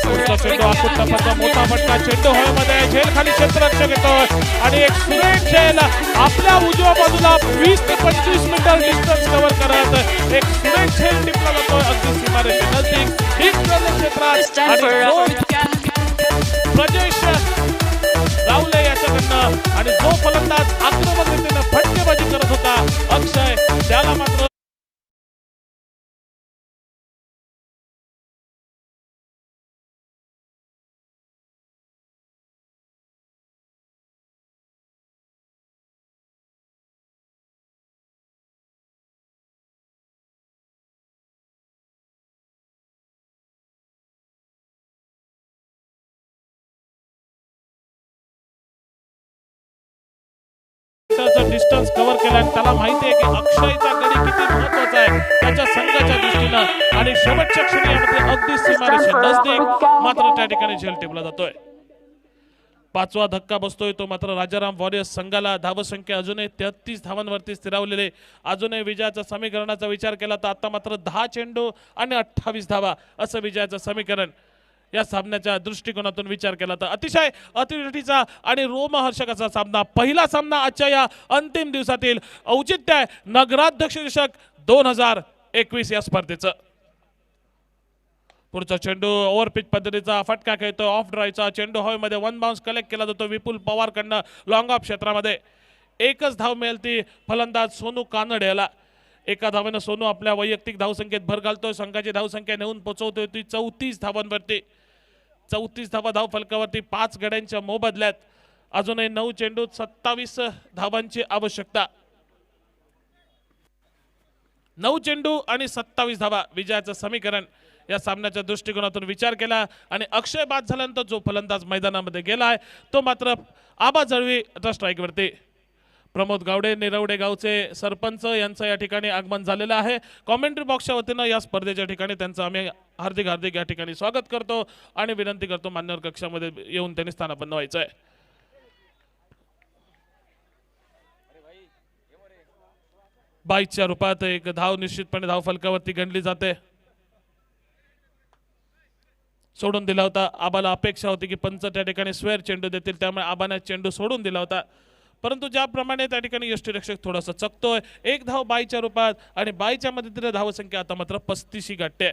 पुढचा चेंडू अकुट टप्प्याचा मोठा फटका, चेंडू हवेमध्ये, झेल खाली क्षेत्ररक्षक येतोय आणि एक सुरेख झेल आपल्या उजव्या बाजूला 20 ते 25 मीटर डिस्टन्स कव्हर करत एक सुरेख झेल टिपला जातोय अगदी सीमारेषे नजदीक क्षेत्रात. आणि प्रजेश रावले याच्याकडनं आणि जो फलंदाज आक्रमक रीतीने फटकेबाजी करत होता अक्षय, त्याला मात्र डिस्टन्स कव्हर केला आणि त्याला माहिती आहे की अक्षयचा गडी किती महत्वाचा आहे त्याच्या संघाच्या दृष्टीनं आणि शेवटच्या क्षणी यामध्ये अगदी सीमारेषे नजदीक मात्र त्या ठिकाणी झेल टेपला जातोय. पाचवा धक्का बसतोय तो मात्र राजाराम वॉरियर्स संघाला. धावसंख्या अजूनही 33 धावांवरती स्थिरावलेले. अजूनही विजयाच्या समीकरणाचा विचार केला तर आता मात्र 10 चेंडू आणि 28 धावा असं विजयाचं समीकरण. या सामन्याच्या दृष्टिकोनातून विचार केला तर अतिशय अतिशय आणि रोमहर्षकाचा सामना. पहिला सामना आजच्या या अंतिम दिवसातील औचित्य आहे नगराध्यक्ष चषक 2021 या स्पर्धेचं. पुढचा चेंडू ओव्हरपिच पद्धतीचा फटका खेळतो ऑफ ड्राईव्हचा चेंडू हवेमध्ये वन बाउन्स कलेक्ट केला जातो विपुल पवारकडनं लॉंग ऑफ क्षेत्रामध्ये. एकच धाव मिळेल ती फलंदाज सोनू कानडे याला. एका धावेनं सोनू आपल्या वैयक्तिक धावसंख्येत भर घालतोय. संघाची धावसंख्या नेऊन पोहोचवतोय ती 34 धावांवरती. 34 धावा धाव फलकावरती 5 गड्यांच्या मोबदल्यात. अजूनही 9 चेंडूत 27 धावांची आवश्यकता. 9 चेंडू आणि 27 धावा विजयाचं समीकरण. या सामन्याच्या दृष्टिकोनातून विचार केला आणि अक्षय बाद झाल्यानंतर जो फलंदाज मैदानामध्ये गेलाय तो मात्र आबा जळवी स्ट्राईकवरती. प्रमोद गावडे निरवडे गावचे सरपंच यांचं या ठिकाणी आगमन झालेलं आहे. कॉमेंट्री बॉक्सच्या वतीनं या स्पर्धेच्या ठिकाणी त्यांचं आम्ही हार्दिक या ठिकाणी स्वागत करतो आणि विनंती करतो मान्यवर कक्षामध्ये येऊन त्यांनी स्थानापन्न व्हायचं आहे. बाईच्या रूपात एक धाव निश्चितपणे धाव फलकावरती गणली जाते. सोडून दिला होता. आबाला अपेक्षा होती की पंच त्या ठिकाणी स्क्वेअर चेंडू देतील त्यामुळे आबाने चेंडू सोडून दिला होता. परंतु ज्याप्रमाणे त्या ठिकाणी यष्टीरक्षक थोडासा चकतोय. एक धाव बाईच्या रूपात आणि बाईच्या मदतीने धावसंख्या आता मात्र 35 गाठते.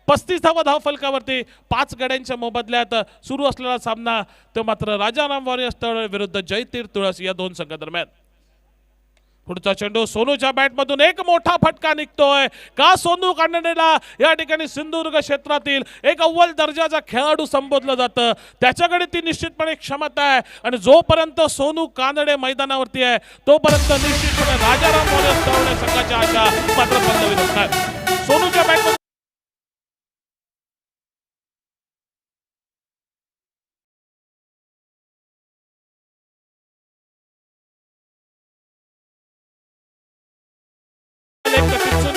35 धावा धाव फलकावरती 5 गड्यांच्या मोबदल्यात सुरू असलेला सामना तो मात्र राजाराम वॉरियर्स विरुद्ध जयतीर्थ तुळस या दोन संघादरम्यान. पुढचा चेंडू सोनूच्या बॅटमधून एक मोठा फटका निघतोय का सोनू कानडेला या ठिकाणी सिंधुदुर्ग क्षेत्रातील एक अव्वल दर्जाचा खेळाडू संबोधलं जातं. त्याच्याकडे ती निश्चितपणे क्षमता आहे आणि जोपर्यंत सोनू कानडे मैदानावरती आहे तोपर्यंत निश्चितपणे राजाराम वॉरियर्स तळवणे संघाच्या आशा मात्र पल्लवीत असणार. सोनूच्या बॅटमधून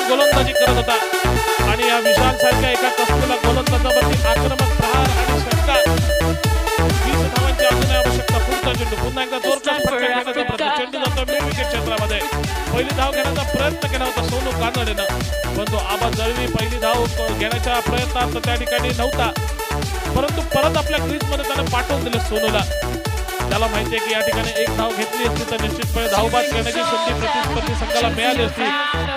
गोलंदाजी करत होता आणि या विशाल सारख्या एका कस्तुला गोलंदाजावरती आक्रमक प्रहार आणि षटकार 20 धावांची अजूनही आवश्यकता. पुढचा चेंडू पुन्हा एकदा जोरदार फटका घेण्याचा प्रयत्न. चेंडू जातो मिड विकेट क्षेत्रामध्ये. पहिली धाव घेण्याचा प्रयत्न केला होता सोनू कानडेनं परंतु आबा जळवी पहिली धाव घेण्याच्या प्रयत्नात त्या ठिकाणी नव्हता. परंतु परत आपल्या क्रीजमध्ये त्याने पाठवून दिलं सोनूला. त्याला माहिती आहे की या ठिकाणी एक धाव घेतली असती तर निश्चितपणे धावबाद करण्याची संधी प्रतिस्पर्धी संघाला मिळाली असती.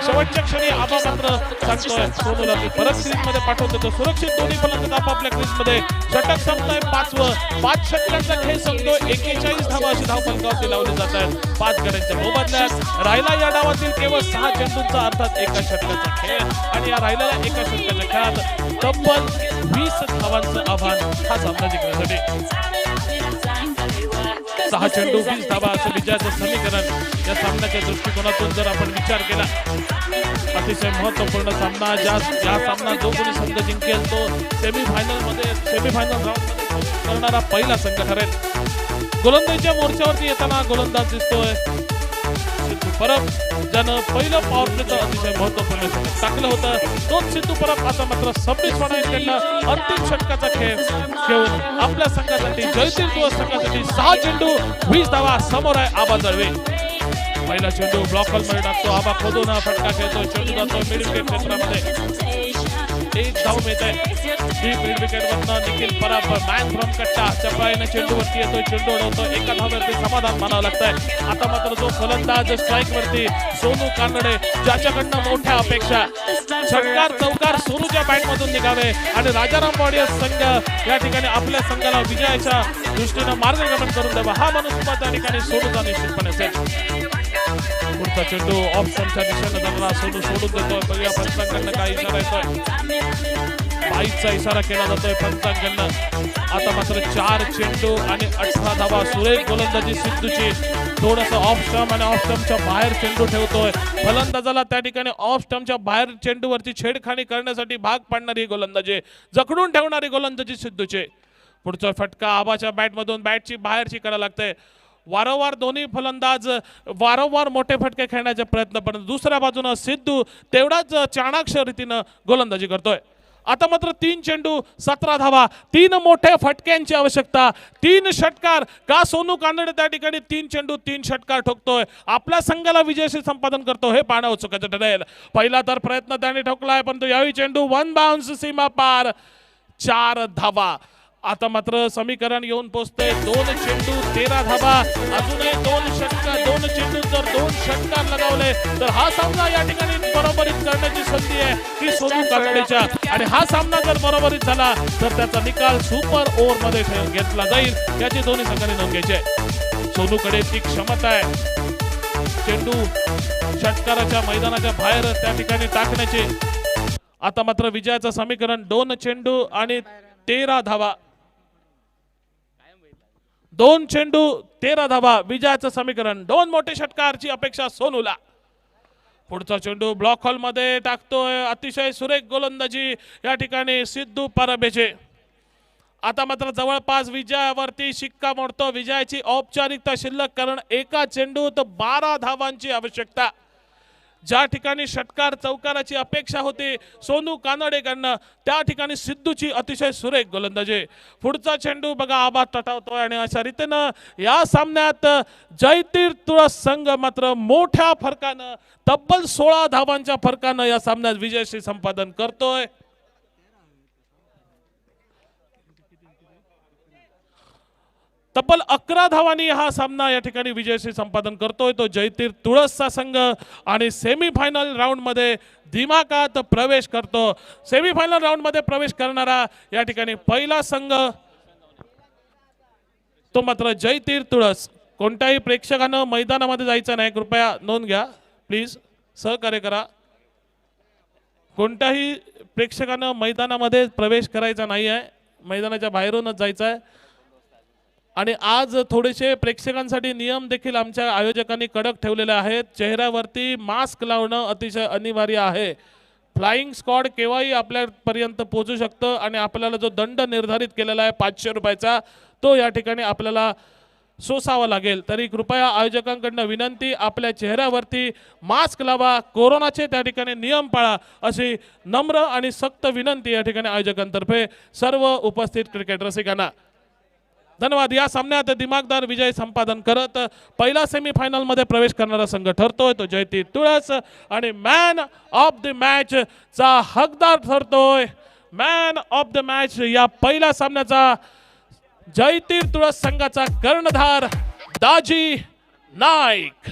शेवटच्या क्षणी आबा मात्र सांगतोय सोनूला की परत क्रीजमध्ये पाठवून देतो. सुरक्षित दोन्ही फलंदाज आपापल्या क्रीजमध्ये. षटक संपतोय 5वं. 5 षटकांचा खेळ संपतोय. 41 धावा अशी धाव फलकावरती लावली जात आहेत 5 गड्यांच्या मोबदल्यात. राहिला या डावातील केवळ 6 चेंडूंचा अर्थात एका षटकाचा खेळ आणि या राहिलेल्या एका षटकाच्या खेळात तब्बल 20 धावांचं आव्हान हा सामना जिंकण्यासाठी. 6 चेंडू 20 धावा असं विजयाचं समीकरण. या सामन्याच्या दृष्टिकोनातून जर आपण विचार केला अतिशय महत्वपूर्ण सामना. या सामना जो कोणी संघ जिंकेल तो सेमीफायनल राऊंडमध्ये करणारा पहिला संघ ठरेल. गोलंदाजीच्या मोर्चावरती येताना गोलंदाज दिसतोय सिद्धू परब ज्यानं पहिलं पॉवर प्लेचं अतिशय महत्वपूर्ण षटक टाकलं होतं. तोच सिद्धू परब आता मात्र सबनीस फडणवीसकडनं अंतिम षटकाचा खेळ घेऊन आपल्या संघासाठी जयतीर्थ तुळस संघासाठी 6 चेंडू 20 धावा समोर आहे आबा जळवी. पहिला चेंडू ब्लॉक मध्ये टाकतो आबा खोदून फटका खेळतो. चेंडू जातो मिड विकेट क्षेत्रामध्ये. एक धाव मिळत आहे. मिड विकेट वरनं निखिल परब मॅन फ्रॉम कट्टा चपळाईने चेंडूवरती येतो. चेंडू उडवतो. एका धाववरती समाधान मानावं लागतंय. आता मात्र जो फलंदाज स्ट्राईक वरती सोनू कानडे ज्याच्याकडनं मोठ्या अपेक्षा षटकार चौकार सोनूच्या बॅटमधून निघावे आणि राजाराम वॉरियर्स संघ या ठिकाणी आपल्या संघाला विजयाच्या दृष्टीनं मार्गक्रमण करून द्यावा हा मनुष्यबळ त्या ठिकाणी सोनूचा निश्चितपणे असेल. पुढचा चेंडू ऑफ स्टंपच्या दिशेने जाणारा सोनू सोडून देतोय. बघूया पंचांकडनं काय इशारा येतोय. बाईचा इशारा केला जातोय पंचांकडनं. आता मात्र 4 चेंडू आणि 18 धावा. सुरेख गोलंदाजी सिद्धूची. थोडंसं ऑफ स्टंप आणि ऑफ स्टंपच्या बाहेर चेंडू ठेवतोय. फलंदाजाला त्या ठिकाणी ऑफ स्टंपच्या बाहेर चेंडूवरती छेडखानी करण्यासाठी भाग पाडणारी गोलंदाजी जखडून ठेवणारी गोलंदाजी सिद्धूची. पुढचा फटका आबाच्या बॅटमधून बॅटची बाहेरची कडा लागते. वारंवार दोन्ही फलंदाज वारंवार मोठे फटके खेळण्याचे प्रयत्न, पण दुसऱ्या बाजूनं सिद्धू तेवढाच चाणाक्ष रीतीनं गोलंदाजी करतोय. आता मात्र 3 चेंडू 17 धावा, 3 मोठे फटक्यांची आवश्यकता, 3 षटकार. का सोनू कानडे त्या ठिकाणी 3 चेंडू 3 षटकार ठोकतोय, आपल्या संघाला विजयश्री संपादन करतो, हे पाहणं उत्सुकाचं ठरेल. पहिला तर प्रयत्न त्याने ठोकलाय, परंतु यावेळी चेंडू 1 बाउन्स सीमा पार, 4 धावा. आता मात्र समीकरण येऊन पोहोचते 2 चेंडू 13 धावा, अजूनही 2 षटकार, 2 चेंडू जर 2 षटकार लगावले तर हा सामना या ठिकाणी बरोबरीत करण्याची संधी आहे ती सोनू कानडेच्या. आणि हा सामना जर बरोबरीत झाला तर त्याचा निकाल सुपर ओव्हर मध्ये घेतला जाईल, याची दोन्ही संघांनी नोंद घ्यायची आहे. सोनूकडे ती क्षमता आहे चेंडू षटकाराच्या मैदानाच्या बाहेर त्या ठिकाणी टाकण्याची. आता मात्र विजयाचं समीकरण 2 चेंडू आणि 13 धावा, 2 चेंडू 13 धावा, विजयाचं समीकरण. 2 मोठे षटकारची अपेक्षा सोनूला. पुढचा चेंडू ब्लॉक हॉल मध्ये टाकतोय, अतिशय सुरेख गोलंदाजी या ठिकाणी सिद्धू परबेचे. आता मात्र जवळपास विजयावरती शिक्का मोडतो, विजयाची औपचारिकता शिल्लक, कारण एका चेंडूत 12 धावांची आवश्यकता. ज्या ठिकाणी षटकार चौकाराची अपेक्षा होती सोनू कानडेकडनं, त्या ठिकाणी सिद्धूची अतिशय सुरेख गोलंदाजी. पुढचा चेंडू बघा आबाद तटावतोय आणि अशा रीतीनं या सामन्यात जयतीर तुळस संघ मात्र मोठ्या फरकानं, तब्बल 16 धावांच्या फरकानं या सामन्यात विजयश्री संपादन करतोय. तब्बल 11 धावांनी हा सामना या ठिकाणी विजयश्री संपादन करतोय तो जयतीर तुळसचा संघ आणि सेमीफायनल राऊंड मध्ये दिमाखात प्रवेश करतो. सेमीफायनल राऊंड मध्ये प्रवेश करणारा या ठिकाणी पहिला संघ तो मात्र जयतीर तुळस. कोणत्याही प्रेक्षकानं मैदानामध्ये जायचं नाही, कृपया नोंद घ्या, प्लीज सहकार्य करा. कोणत्याही प्रेक्षकानं मैदानामध्ये प्रवेश करायचा नाही आहे, मैदानाच्या बाहेरूनच जायचं आहे. आणि आज थोडेसे प्रेक्षकांसाठी नियम देखील आमच्या आयोजकांनी कडक ठेवलेले आहेत. चेहऱ्यावरती मास्क लावणं अतिशय अनिवार्य आहे. फ्लाइंग स्क्वॉड केव्हाही आपल्यापर्यंत पोहोचू शकतं आणि आपल्याला जो दंड निर्धारित केलेला आहे 500 रुपयाचा, तो या ठिकाणी आपल्याला सोसावा लागेल. तरी कृपया आयोजकांकडनं विनंती, आपल्या चेहऱ्यावरती मास्क लावा, कोरोनाचे त्या ठिकाणी नियम पाळा, अशी नम्र आणि सक्त विनंती या ठिकाणी आयोजकांतर्फे सर्व उपस्थित क्रिकेट रसिकांना. धन्यवाद. या सामन्यात दिमागदार विजय संपादन करत पहिला सेमीफायनल मध्ये प्रवेश करणारा संघ ठरतोय तो जयतीर तुळस आणि मॅन ऑफ द मॅच चा हकदार ठरतोय. मॅन ऑफ द मॅच या पहिल्या सामन्याचा जयतीर तुळस संघाचा कर्णधार दाजी नाईक.